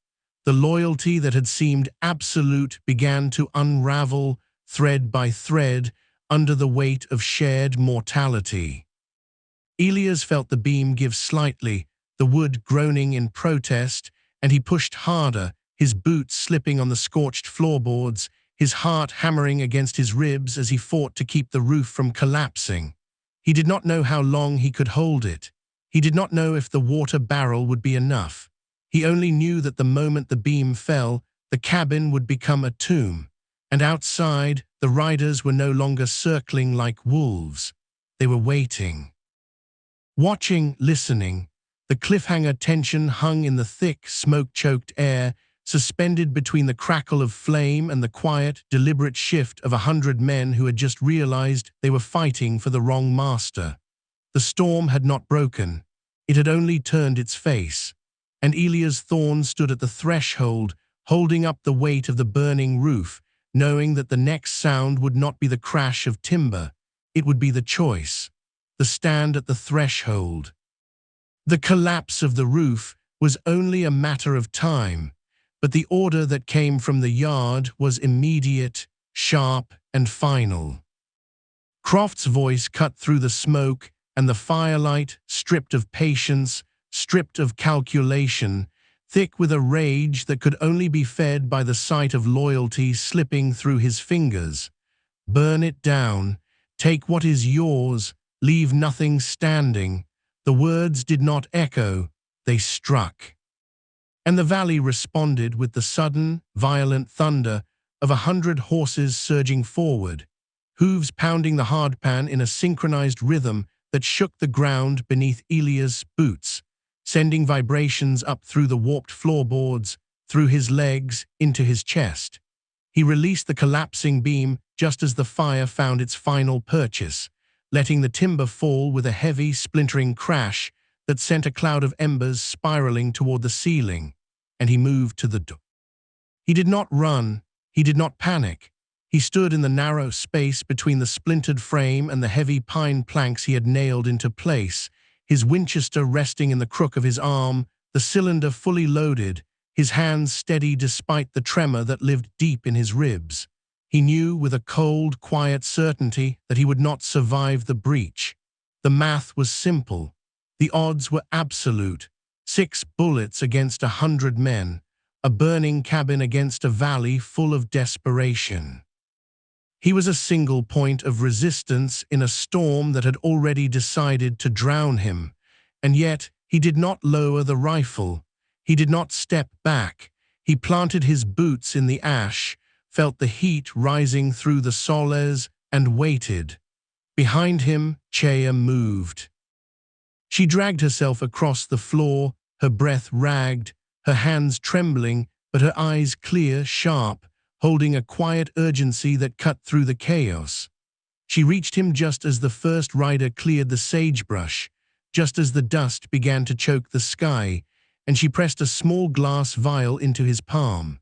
The loyalty that had seemed absolute began to unravel, thread by thread, under the weight of shared mortality. Elias felt the beam give slightly, the wood groaning in protest, and he pushed harder, his boots slipping on the scorched floorboards, his heart hammering against his ribs as he fought to keep the roof from collapsing. He did not know how long he could hold it. He did not know if the water barrel would be enough. He only knew that the moment the beam fell, the cabin would become a tomb. And outside, the riders were no longer circling like wolves. They were waiting. Watching, listening. The cliffhanger tension hung in the thick, smoke-choked air, suspended between the crackle of flame and the quiet, deliberate shift of 100 men who had just realized they were fighting for the wrong master. The storm had not broken. It had only turned its face. And Elias Thorne stood at the threshold, holding up the weight of the burning roof, knowing that the next sound would not be the crash of timber. It would be the choice. The stand at the threshold. The collapse of the roof was only a matter of time, but the order that came from the yard was immediate, sharp, and final. Croft's voice cut through the smoke, and the firelight, stripped of patience, stripped of calculation, thick with a rage that could only be fed by the sight of loyalty slipping through his fingers. Burn it down, take what is yours, leave nothing standing. The words did not echo, they struck. And the valley responded with the sudden, violent thunder of 100 horses surging forward, hooves pounding the hardpan in a synchronized rhythm that shook the ground beneath Elias' boots, sending vibrations up through the warped floorboards, through his legs, into his chest. He released the collapsing beam just as the fire found its final purchase, letting the timber fall with a heavy, splintering crash that sent a cloud of embers spiraling toward the ceiling, and he moved to the door. He did not run, he did not panic. He stood in the narrow space between the splintered frame and the heavy pine planks he had nailed into place, his Winchester resting in the crook of his arm, the cylinder fully loaded, his hands steady despite the tremor that lived deep in his ribs. He knew with a cold, quiet certainty that he would not survive the breach. The math was simple. The odds were absolute. 6 bullets against 100 men, a burning cabin against a valley full of desperation. He was a single point of resistance in a storm that had already decided to drown him, and yet he did not lower the rifle. He did not step back. He planted his boots in the ash, felt the heat rising through the soles, and waited. Behind him, Chaya moved. She dragged herself across the floor, her breath ragged, her hands trembling, but her eyes clear, sharp, holding a quiet urgency that cut through the chaos. She reached him just as the first rider cleared the sagebrush, just as the dust began to choke the sky, and she pressed a small glass vial into his palm.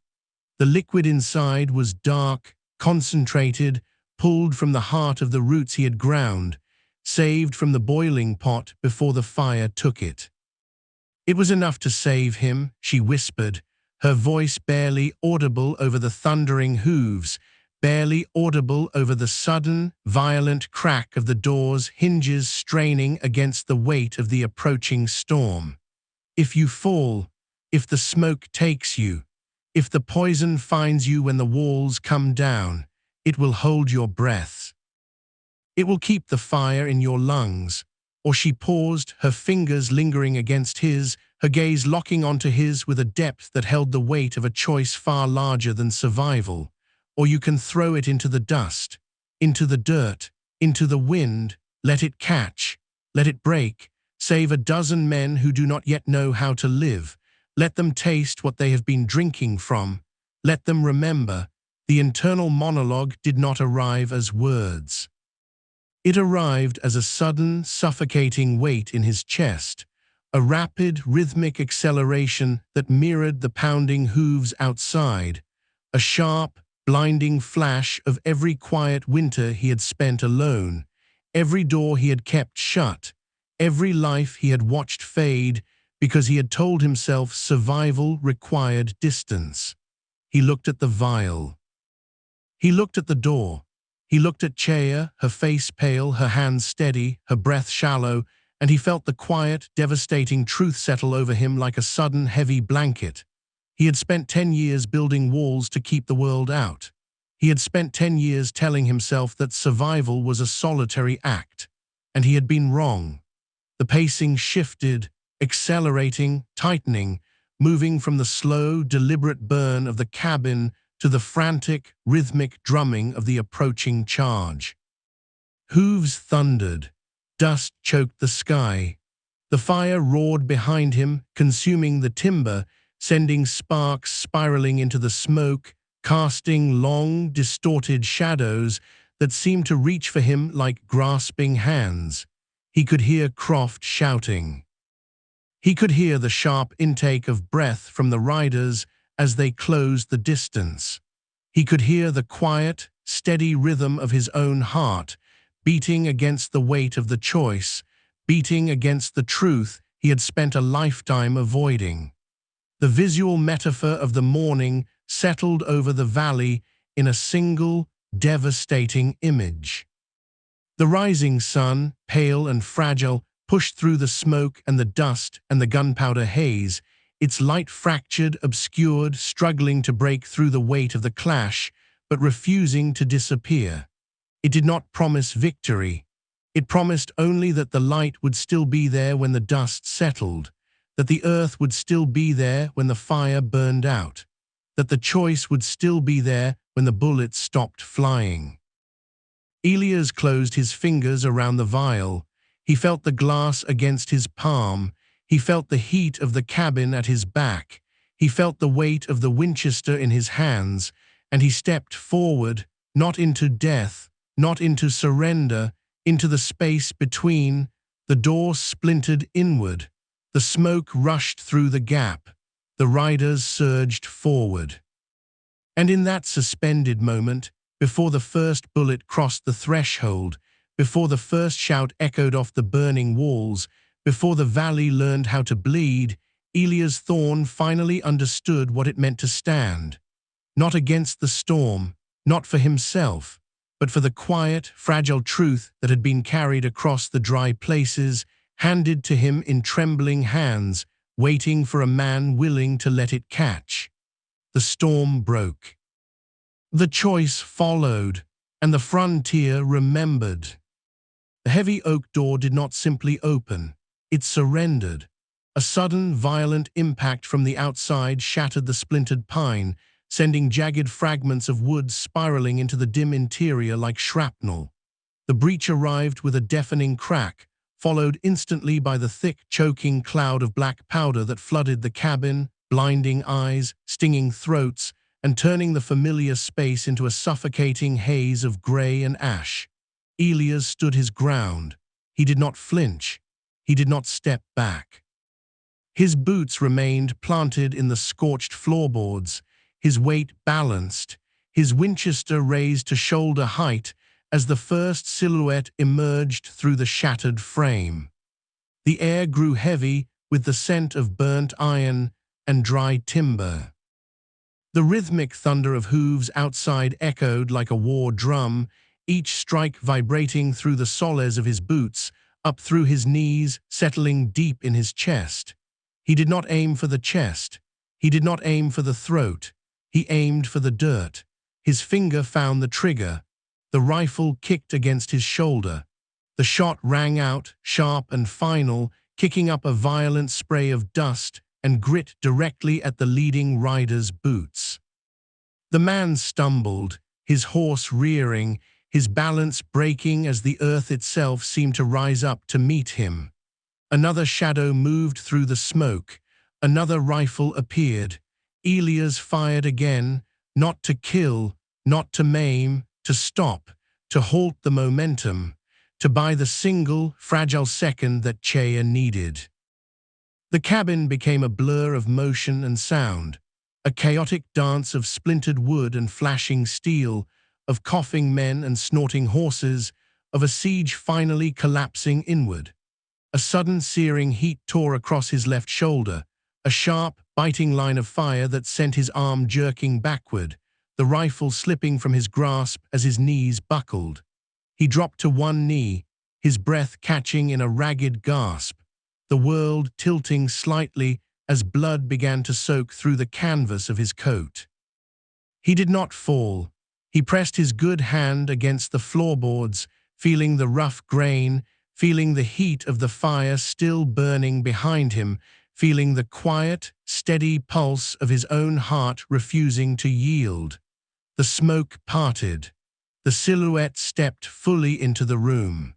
The liquid inside was dark, concentrated, pulled from the heart of the roots he had ground, saved from the boiling pot before the fire took it. It was enough to save him, she whispered, her voice barely audible over the thundering hooves, barely audible over the sudden, violent crack of the door's hinges straining against the weight of the approaching storm. If you fall, if the smoke takes you, if the poison finds you when the walls come down, it will hold your breath. It will keep the fire in your lungs. Or she paused, her fingers lingering against his, her gaze locking onto his with a depth that held the weight of a choice far larger than survival. Or you can throw it into the dust, into the dirt, into the wind, let it catch, let it break, save a dozen men who do not yet know how to live, let them taste what they have been drinking from, let them remember. The internal monologue did not arrive as words. It arrived as a sudden, suffocating weight in his chest, a rapid, rhythmic acceleration that mirrored the pounding hooves outside, a sharp, blinding flash of every quiet winter he had spent alone, every door he had kept shut, every life he had watched fade because he had told himself survival required distance. He looked at the vial. He looked at the door. He looked at Chaya, her face pale, her hands steady, her breath shallow, and he felt the quiet, devastating truth settle over him like a sudden, heavy blanket. He had spent 10 years building walls to keep the world out. He had spent 10 years telling himself that survival was a solitary act, and he had been wrong. The pacing shifted, accelerating, tightening, moving from the slow, deliberate burn of the cabin to the frantic, rhythmic drumming of the approaching charge. Hooves thundered. Dust choked the sky. The fire roared behind him, consuming the timber, sending sparks spiraling into the smoke, casting long, distorted shadows that seemed to reach for him like grasping hands. He could hear Croft shouting. He could hear the sharp intake of breath from the riders as they closed the distance. He could hear the quiet, steady rhythm of his own heart, beating against the weight of the choice, beating against the truth he had spent a lifetime avoiding. The visual metaphor of the morning settled over the valley in a single, devastating image. The rising sun, pale and fragile, pushed through the smoke and the dust and the gunpowder haze, its light fractured, obscured, struggling to break through the weight of the clash, but refusing to disappear. It did not promise victory. It promised only that the light would still be there when the dust settled, that the earth would still be there when the fire burned out, that the choice would still be there when the bullets stopped flying. Elias closed his fingers around the vial. He felt the glass against his palm. He felt the heat of the cabin at his back. He felt the weight of the Winchester in his hands, and he stepped forward, not into death, not into surrender, into the space between. The door splintered inward. The smoke rushed through the gap. The riders surged forward. And in that suspended moment, before the first bullet crossed the threshold, before the first shout echoed off the burning walls, before the valley learned how to bleed, Elias Thorne finally understood what it meant to stand. Not against the storm, not for himself, but for the quiet, fragile truth that had been carried across the dry places, handed to him in trembling hands, waiting for a man willing to let it catch. The storm broke. The choice followed, and the frontier remembered. The heavy oak door did not simply open, it surrendered. A sudden, violent impact from the outside shattered the splintered pine, sending jagged fragments of wood spiraling into the dim interior like shrapnel. The breach arrived with a deafening crack, followed instantly by the thick, choking cloud of black powder that flooded the cabin, blinding eyes, stinging throats, and turning the familiar space into a suffocating haze of gray and ash. Elias stood his ground. He did not flinch. He did not step back. His boots remained planted in the scorched floorboards, his weight balanced, his Winchester raised to shoulder height as the first silhouette emerged through the shattered frame. The air grew heavy with the scent of burnt iron and dry timber. The rhythmic thunder of hooves outside echoed like a war drum, each strike vibrating through the soles of his boots, up through his knees, settling deep in his chest. He did not aim for the chest. He did not aim for the throat. He aimed for the dirt. His finger found the trigger. The rifle kicked against his shoulder. The shot rang out, sharp and final, kicking up a violent spray of dust and grit directly at the leading rider's boots. The man stumbled, his horse rearing, his balance breaking as the earth itself seemed to rise up to meet him. Another shadow moved through the smoke. Another rifle appeared. Elias fired again, not to kill, not to maim, to stop, to halt the momentum, to buy the single, fragile second that Chea needed. The cabin became a blur of motion and sound, a chaotic dance of splintered wood and flashing steel, of coughing men and snorting horses, of a siege finally collapsing inward. A sudden searing heat tore across his left shoulder, a sharp, biting line of fire that sent his arm jerking backward, the rifle slipping from his grasp as his knees buckled. He dropped to one knee, his breath catching in a ragged gasp, the world tilting slightly as blood began to soak through the canvas of his coat. He did not fall. He pressed his good hand against the floorboards, feeling the rough grain, feeling the heat of the fire still burning behind him, feeling the quiet, steady pulse of his own heart refusing to yield. The smoke parted. The silhouette stepped fully into the room.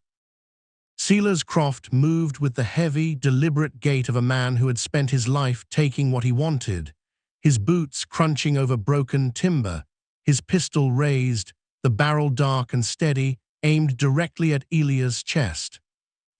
Silas Croft moved with the heavy, deliberate gait of a man who had spent his life taking what he wanted, his boots crunching over broken timber, his pistol raised, the barrel dark and steady, aimed directly at Elias' chest.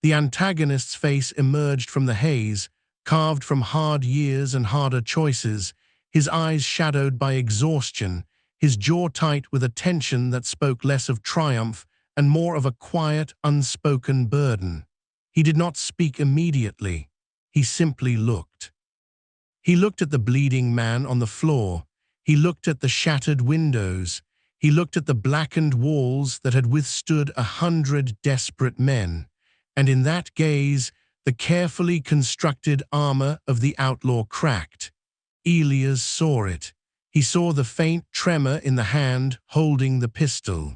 The antagonist's face emerged from the haze, carved from hard years and harder choices, his eyes shadowed by exhaustion, his jaw tight with a tension that spoke less of triumph and more of a quiet, unspoken burden. He did not speak immediately. He simply looked. He looked at the bleeding man on the floor. He looked at the shattered windows. He looked at the blackened walls that had withstood 100 desperate men. And in that gaze, the carefully constructed armor of the outlaw cracked. Elias saw it. He saw the faint tremor in the hand holding the pistol.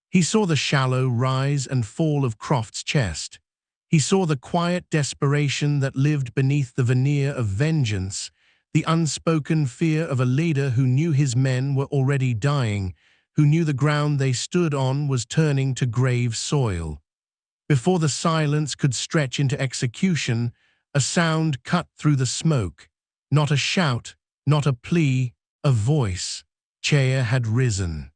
He saw the shallow rise and fall of Croft's chest. He saw the quiet desperation that lived beneath the veneer of vengeance, the unspoken fear of a leader who knew his men were already dying, who knew the ground they stood on was turning to grave soil. Before the silence could stretch into execution, a sound cut through the smoke. Not a shout, not a plea, a voice. Chaya had risen.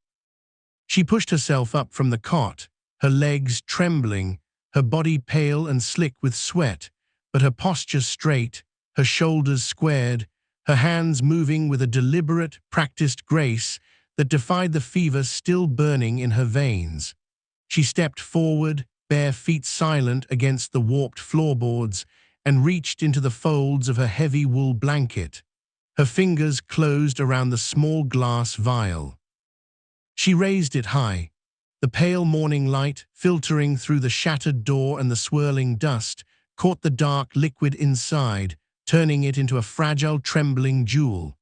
She pushed herself up from the cot, her legs trembling, her body pale and slick with sweat, but her posture straight, her shoulders squared, her hands moving with a deliberate, practiced grace that defied the fever still burning in her veins. She stepped forward, bare feet silent against the warped floorboards, and reached into the folds of her heavy wool blanket. Her fingers closed around the small glass vial. She raised it high. The pale morning light, filtering through the shattered door and the swirling dust, caught the dark liquid inside, turning it into a fragile, trembling jewel.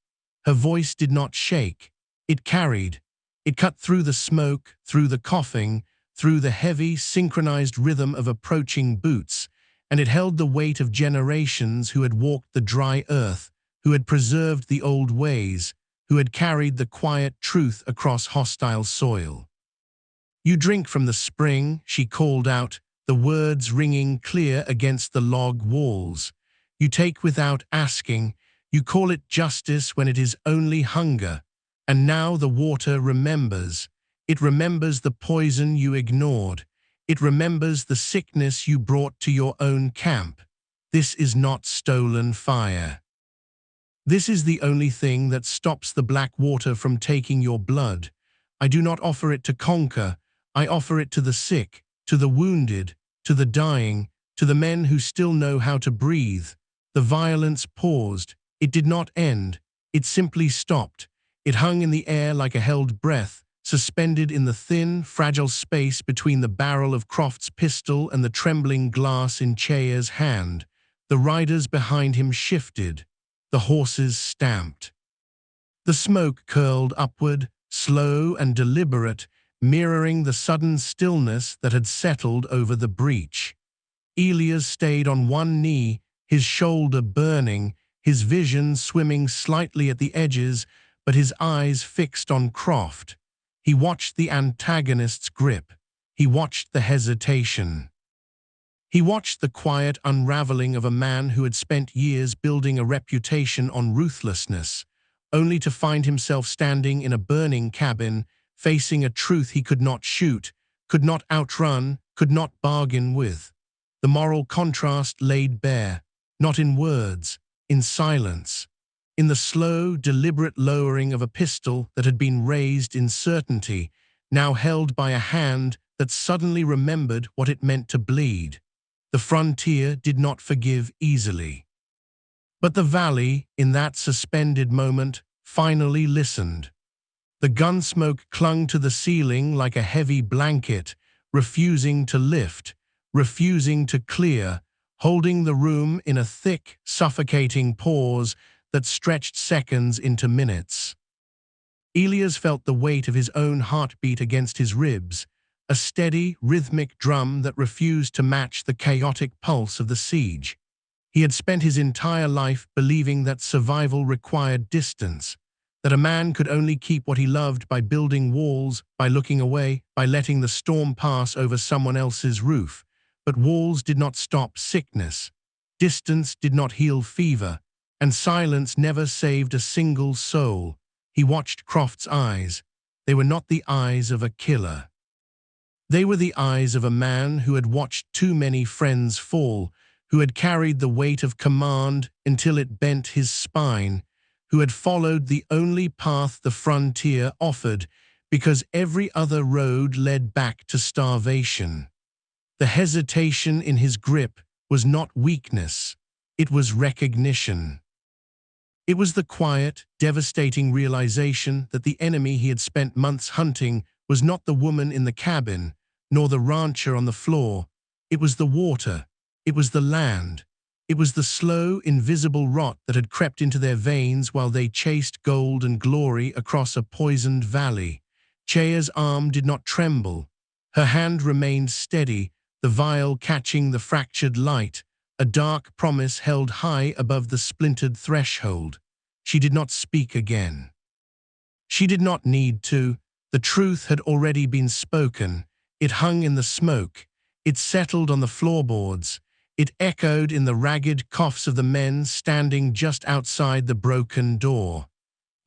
Her voice did not shake. It carried. It cut through the smoke, through the coughing, through the heavy, synchronized rhythm of approaching boots, and it held the weight of generations who had walked the dry earth, who had preserved the old ways, who had carried the quiet truth across hostile soil. "You drink from the spring," she called out, the words ringing clear against the log walls. "You take without asking. You call it justice when it is only hunger. And now the water remembers. It remembers the poison you ignored. It remembers the sickness you brought to your own camp. This is not stolen fire. This is the only thing that stops the black water from taking your blood. I do not offer it to conquer. I offer it to the sick, to the wounded, to the dying, to the men who still know how to breathe." The violence paused. It did not end. It simply stopped. It hung in the air like a held breath, suspended in the thin, fragile space between the barrel of Croft's pistol and the trembling glass in Chaya's hand. The riders behind him shifted. The horses stamped. The smoke curled upward, slow and deliberate, mirroring the sudden stillness that had settled over the breach. Elias stayed on one knee, his shoulder burning, his vision swimming slightly at the edges, but his eyes fixed on Croft. He watched the antagonist's grip. He watched the hesitation. He watched the quiet unraveling of a man who had spent years building a reputation on ruthlessness, only to find himself standing in a burning cabin, facing a truth he could not shoot, could not outrun, could not bargain with. The moral contrast laid bare, not in words, in silence, in the slow, deliberate lowering of a pistol that had been raised in certainty, now held by a hand that suddenly remembered what it meant to bleed. The frontier did not forgive easily. But the valley, in that suspended moment, finally listened. The gun smoke clung to the ceiling like a heavy blanket, refusing to lift, refusing to clear, holding the room in a thick, suffocating pause that stretched seconds into minutes. Elias felt the weight of his own heartbeat against his ribs, a steady, rhythmic drum that refused to match the chaotic pulse of the siege. He had spent his entire life believing that survival required distance, that a man could only keep what he loved by building walls, by looking away, by letting the storm pass over someone else's roof. But walls did not stop sickness, distance did not heal fever, and silence never saved a single soul. He watched Croft's eyes. They were not the eyes of a killer. They were the eyes of a man who had watched too many friends fall, who had carried the weight of command until it bent his spine, who had followed the only path the frontier offered because every other road led back to starvation. The hesitation in his grip was not weakness, it was recognition. It was the quiet, devastating realization that the enemy he had spent months hunting was not the woman in the cabin, nor the rancher on the floor. It was the water, it was the land, it was the slow, invisible rot that had crept into their veins while they chased gold and glory across a poisoned valley. Chea's arm did not tremble. Her hand remained steady, the vial catching the fractured light, a dark promise held high above the splintered threshold. She did not speak again. She did not need to. The truth had already been spoken. It hung in the smoke. It settled on the floorboards. It echoed in the ragged coughs of the men standing just outside the broken door.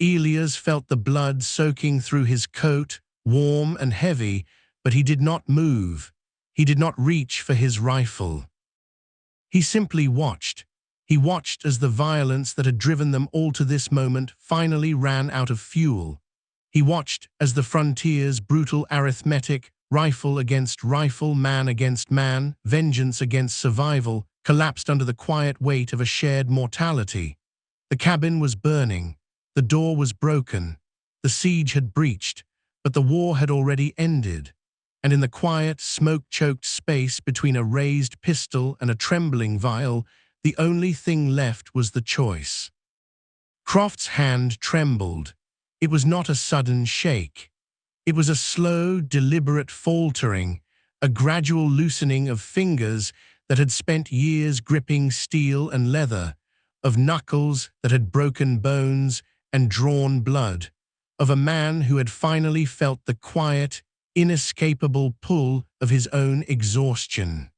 Elias felt the blood soaking through his coat, warm and heavy, but he did not move. He did not reach for his rifle. He simply watched. He watched as the violence that had driven them all to this moment finally ran out of fuel. He watched as the frontier's brutal arithmetic, rifle against rifle, man against man, vengeance against survival, collapsed under the quiet weight of a shared mortality. The cabin was burning. The door was broken. The siege had breached, but the war had already ended. And in the quiet, smoke-choked space between a raised pistol and a trembling vial, the only thing left was the choice. Croft's hand trembled. It was not a sudden shake. It was a slow, deliberate faltering, a gradual loosening of fingers that had spent years gripping steel and leather, of knuckles that had broken bones and drawn blood, of a man who had finally felt the quiet, inescapable pull of his own exhaustion.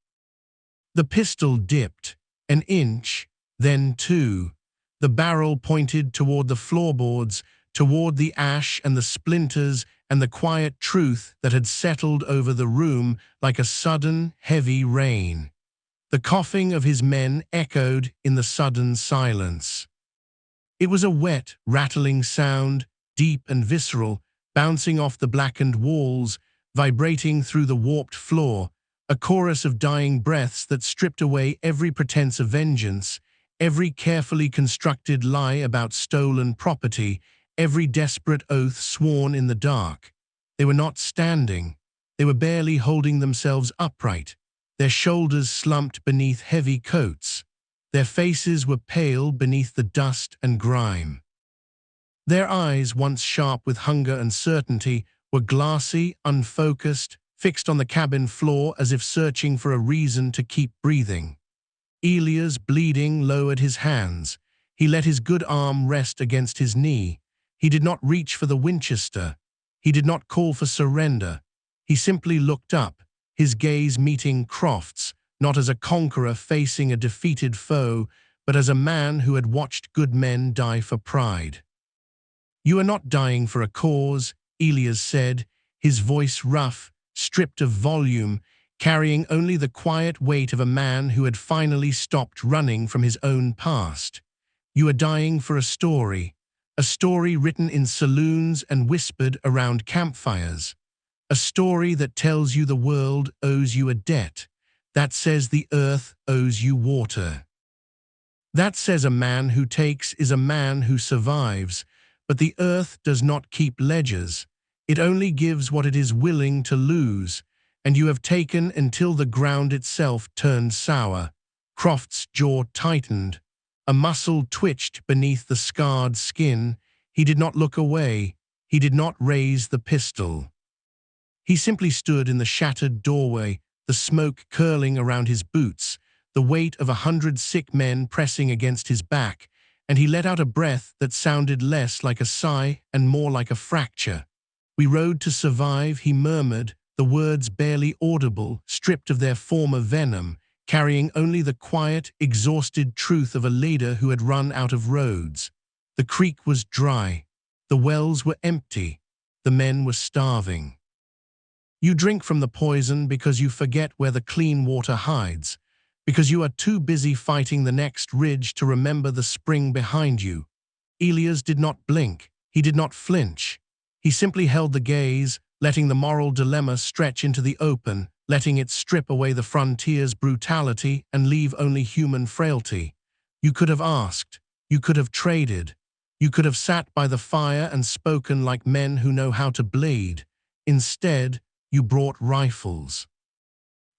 The pistol dipped, an inch, then two. The barrel pointed toward the floorboards, toward the ash and the splinters and the quiet truth that had settled over the room like a sudden, heavy rain. The coughing of his men echoed in the sudden silence. It was a wet, rattling sound, deep and visceral, bouncing off the blackened walls, vibrating through the warped floor, a chorus of dying breaths that stripped away every pretense of vengeance, every carefully constructed lie about stolen property, every desperate oath sworn in the dark. They were not standing. They were barely holding themselves upright, their shoulders slumped beneath heavy coats. Their faces were pale beneath the dust and grime. Their eyes, once sharp with hunger and certainty, were glassy, unfocused, fixed on the cabin floor as if searching for a reason to keep breathing. Elias, bleeding, lowered his hands. He let his good arm rest against his knee. He did not reach for the Winchester. He did not call for surrender. He simply looked up, his gaze meeting Croft's, not as a conqueror facing a defeated foe, but as a man who had watched good men die for pride. "You are not dying for a cause," Elias said, his voice rough, stripped of volume, carrying only the quiet weight of a man who had finally stopped running from his own past. "You are dying for a story written in saloons and whispered around campfires, a story that tells you the world owes you a debt, that says the earth owes you water. That says a man who takes is a man who survives, but the earth does not keep ledgers. It only gives what it is willing to lose, and you have taken until the ground itself turned sour. Croft's jaw tightened. A muscle twitched beneath the scarred skin. He did not look away. He did not raise the pistol. He simply stood in the shattered doorway, the smoke curling around his boots, the weight of 100 sick men pressing against his back, and he let out a breath that sounded less like a sigh and more like a fracture. "We rode to survive," he murmured, the words barely audible, stripped of their former venom, carrying only the quiet, exhausted truth of a leader who had run out of roads. The creek was dry. The wells were empty. The men were starving. You drink from the poison because you forget where the clean water hides, because you are too busy fighting the next ridge to remember the spring behind you. Elias did not blink. He did not flinch. He simply held the gaze, letting the moral dilemma stretch into the open, letting it strip away the frontier's brutality and leave only human frailty. You could have asked. You could have traded. You could have sat by the fire and spoken like men who know how to bleed. Instead, you brought rifles.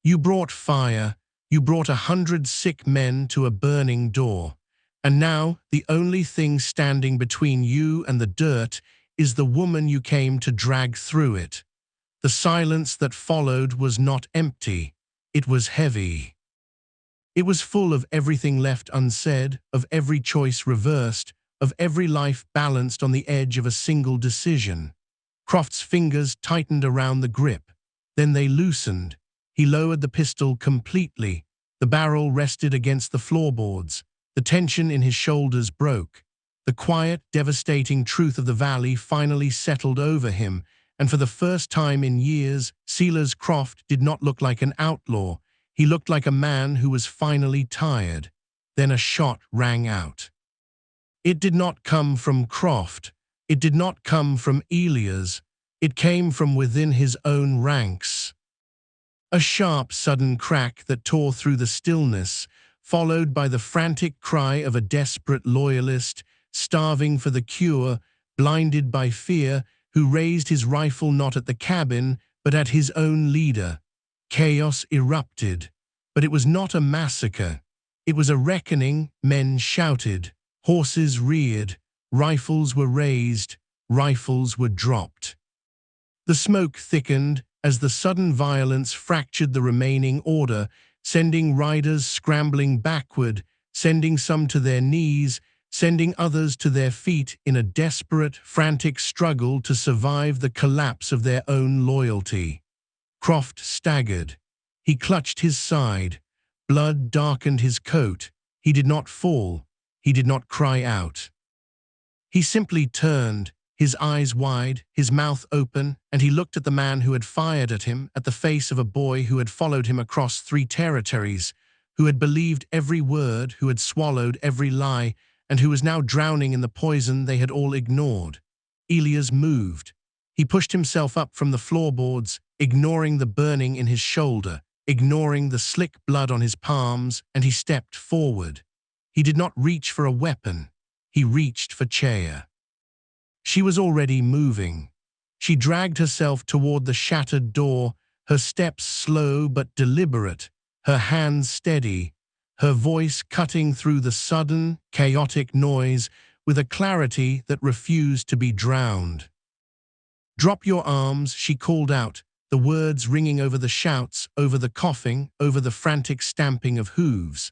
You brought fire. You brought 100 sick men to a burning door. And now, the only thing standing between you and the dirt is the woman you came to drag through it. The silence that followed was not empty. It was heavy. It was full of everything left unsaid, of every choice reversed, of every life balanced on the edge of a single decision. Croft's fingers tightened around the grip. Then they loosened. He lowered the pistol completely. The barrel rested against the floorboards. The tension in his shoulders broke. The quiet, devastating truth of the valley finally settled over him, and for the first time in years, Silas Croft did not look like an outlaw. He looked like a man who was finally tired. Then a shot rang out. It did not come from Croft. It did not come from Elias. It came from within his own ranks. A sharp, sudden crack that tore through the stillness, followed by the frantic cry of a desperate loyalist, starving for the cure, blinded by fear, who raised his rifle not at the cabin, but at his own leader. Chaos erupted. But it was not a massacre. It was a reckoning. Men shouted. Horses reared. Rifles were raised. Rifles were dropped. The smoke thickened as the sudden violence fractured the remaining order, sending riders scrambling backward, sending some to their knees, sending others to their feet in a desperate, frantic struggle to survive the collapse of their own loyalty. Croft staggered. He clutched his side. Blood darkened his coat. He did not fall. He did not cry out. He simply turned, his eyes wide, his mouth open, and he looked at the man who had fired at him, at the face of a boy who had followed him across 3 territories, who had believed every word, who had swallowed every lie, and who was now drowning in the poison they had all ignored. Elias moved. He pushed himself up from the floorboards, ignoring the burning in his shoulder, ignoring the slick blood on his palms, and he stepped forward. He did not reach for a weapon. He reached for Chaya. She was already moving. She dragged herself toward the shattered door, her steps slow but deliberate, her hands steady, her voice cutting through the sudden, chaotic noise with a clarity that refused to be drowned. "Drop your arms," she called out, the words ringing over the shouts, over the coughing, over the frantic stamping of hooves.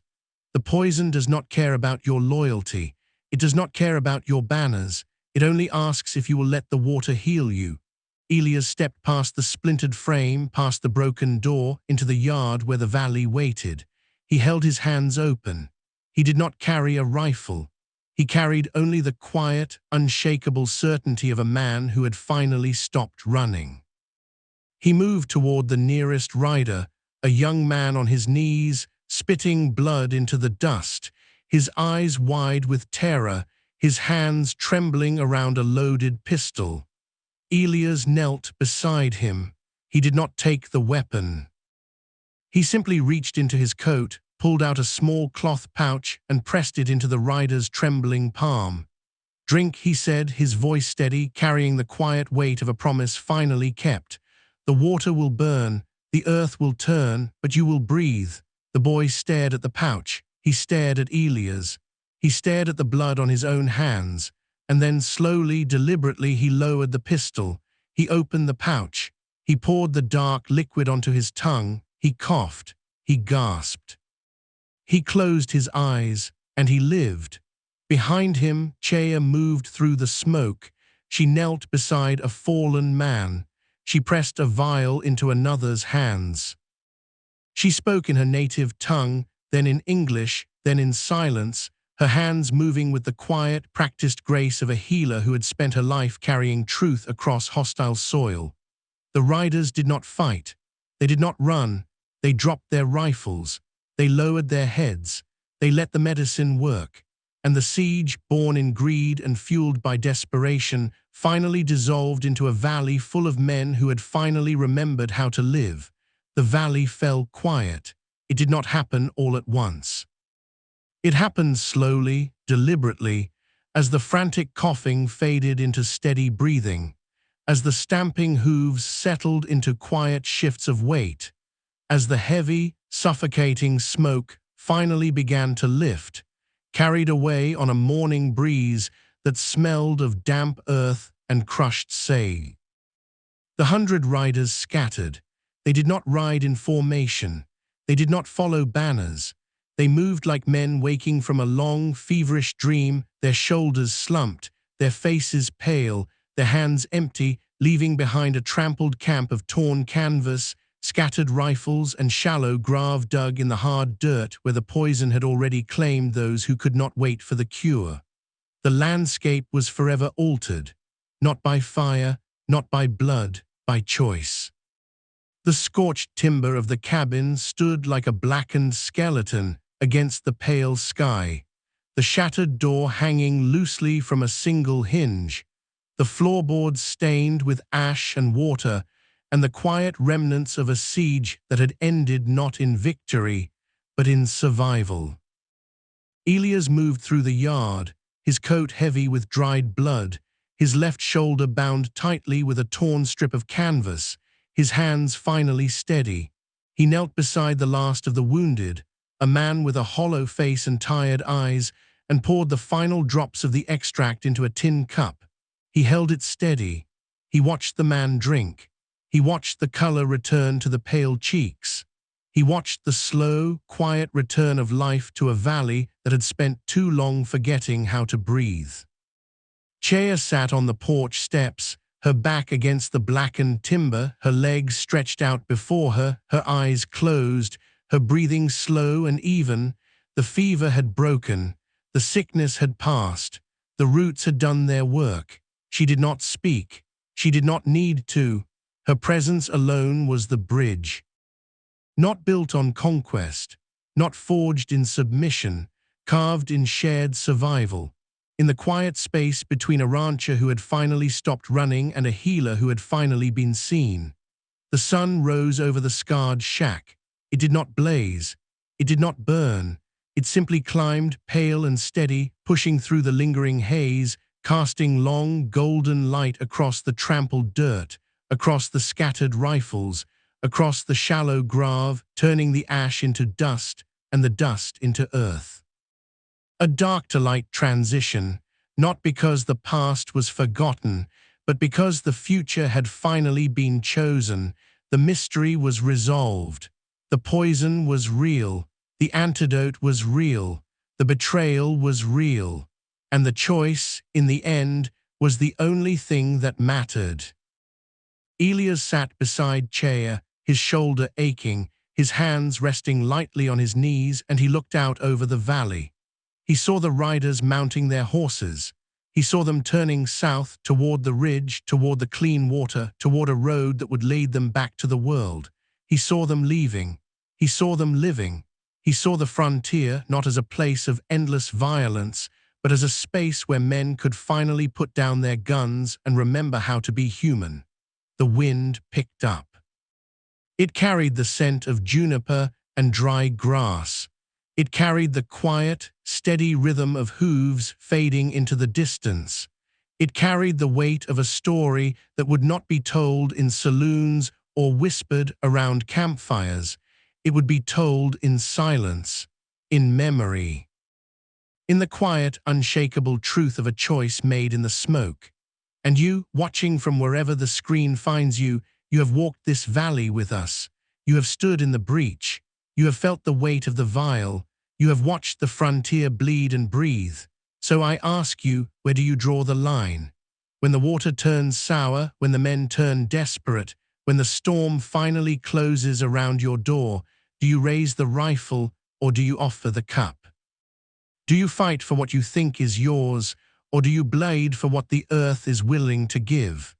"The poison does not care about your loyalty. It does not care about your banners. It only asks if you will let the water heal you." Elias stepped past the splintered frame, past the broken door, into the yard where the valley waited. He held his hands open. He did not carry a rifle. He carried only the quiet, unshakable certainty of a man who had finally stopped running. He moved toward the nearest rider, a young man on his knees, spitting blood into the dust, his eyes wide with terror, his hands trembling around a loaded pistol. Elias knelt beside him. He did not take the weapon. He simply reached into his coat, pulled out a small cloth pouch, and pressed it into the rider's trembling palm. "Drink," he said, his voice steady, carrying the quiet weight of a promise finally kept. "The water will burn. The earth will turn, but you will breathe. The boy stared at the pouch. He stared at Elias. He stared at the blood on his own hands. And then slowly, deliberately, he lowered the pistol. He opened the pouch. He poured the dark liquid onto his tongue. He coughed. He gasped. He closed his eyes, and he lived. Behind him, Chea moved through the smoke. She knelt beside a fallen man. She pressed a vial into another's hands. She spoke in her native tongue, then in English, then in silence, her hands moving with the quiet, practiced grace of a healer who had spent her life carrying truth across hostile soil. The riders did not fight. They did not run. They dropped their rifles. They lowered their heads. They let the medicine work. And the siege, born in greed and fueled by desperation, finally dissolved into a valley full of men who had finally remembered how to live. The valley fell quiet. It did not happen all at once. It happened slowly, deliberately, as the frantic coughing faded into steady breathing, as the stamping hooves settled into quiet shifts of weight, as the heavy, suffocating smoke finally began to lift, carried away on a morning breeze that smelled of damp earth and crushed sage. The 100 riders scattered. They did not ride in formation. They did not follow banners. They moved like men waking from a long, feverish dream, their shoulders slumped, their faces pale, their hands empty, leaving behind a trampled camp of torn canvas, scattered rifles, and shallow grave dug in the hard dirt where the poison had already claimed those who could not wait for the cure. The landscape was forever altered, not by fire, not by blood, by choice. The scorched timber of the cabin stood like a blackened skeleton against the pale sky, the shattered door hanging loosely from a single hinge, the floorboards stained with ash and water, and the quiet remnants of a siege that had ended not in victory, but in survival. Elias moved through the yard, his coat heavy with dried blood, his left shoulder bound tightly with a torn strip of canvas, his hands finally steady. He knelt beside the last of the wounded, a man with a hollow face and tired eyes, and poured the final drops of the extract into a tin cup. He held it steady. He watched the man drink. He watched the color return to the pale cheeks. He watched the slow, quiet return of life to a valley that had spent too long forgetting how to breathe. Chea sat on the porch steps, her back against the blackened timber, her legs stretched out before her, her eyes closed, her breathing slow and even. The fever had broken. The sickness had passed. The roots had done their work. She did not speak. She did not need to. Her presence alone was the bridge. Not built on conquest, not forged in submission, carved in shared survival. In the quiet space between a rancher who had finally stopped running and a healer who had finally been seen. The sun rose over the scarred shack. It did not blaze. It did not burn. It simply climbed, pale and steady, pushing through the lingering haze, casting long, golden light across the trampled dirt, across the scattered rifles, across the shallow grave, turning the ash into dust and the dust into earth. A dark-to-light transition, not because the past was forgotten, but because the future had finally been chosen. The mystery was resolved. The poison was real. The antidote was real. The betrayal was real. And the choice, in the end, was the only thing that mattered. Elias sat beside Chea, his shoulder aching, his hands resting lightly on his knees, and he looked out over the valley. He saw the riders mounting their horses. He saw them turning south toward the ridge, toward the clean water, toward a road that would lead them back to the world. He saw them leaving. He saw them living. He saw the frontier not as a place of endless violence, but as a space where men could finally put down their guns and remember how to be human. The wind picked up. It carried the scent of juniper and dry grass. It carried the quiet, steady rhythm of hooves fading into the distance. It carried the weight of a story that would not be told in saloons or whispered around campfires. It would be told in silence, in memory, in the quiet, unshakable truth of a choice made in the smoke. And you, watching from wherever the screen finds you, you have walked this valley with us. You have stood in the breach. You have felt the weight of the vial. You have watched the frontier bleed and breathe. So I ask you, where do you draw the line? When the water turns sour, when the men turn desperate, when the storm finally closes around your door, do you raise the rifle or do you offer the cup? Do you fight for what you think is yours, or do you bleed for what the earth is willing to give?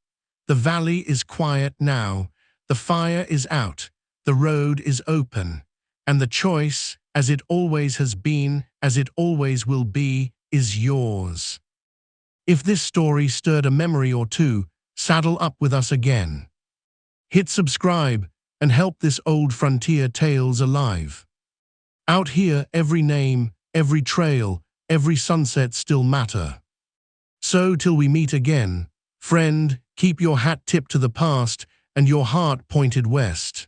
The valley is quiet now, the fire is out, the road is open, and the choice, as it always has been, as it always will be, is yours. If this story stirred a memory or two, saddle up with us again. Hit subscribe and help this old frontier tales alive. Out here, every name, every trail, every sunset still matter. So till we meet again, friend, keep your hat tipped to the past and your heart pointed west.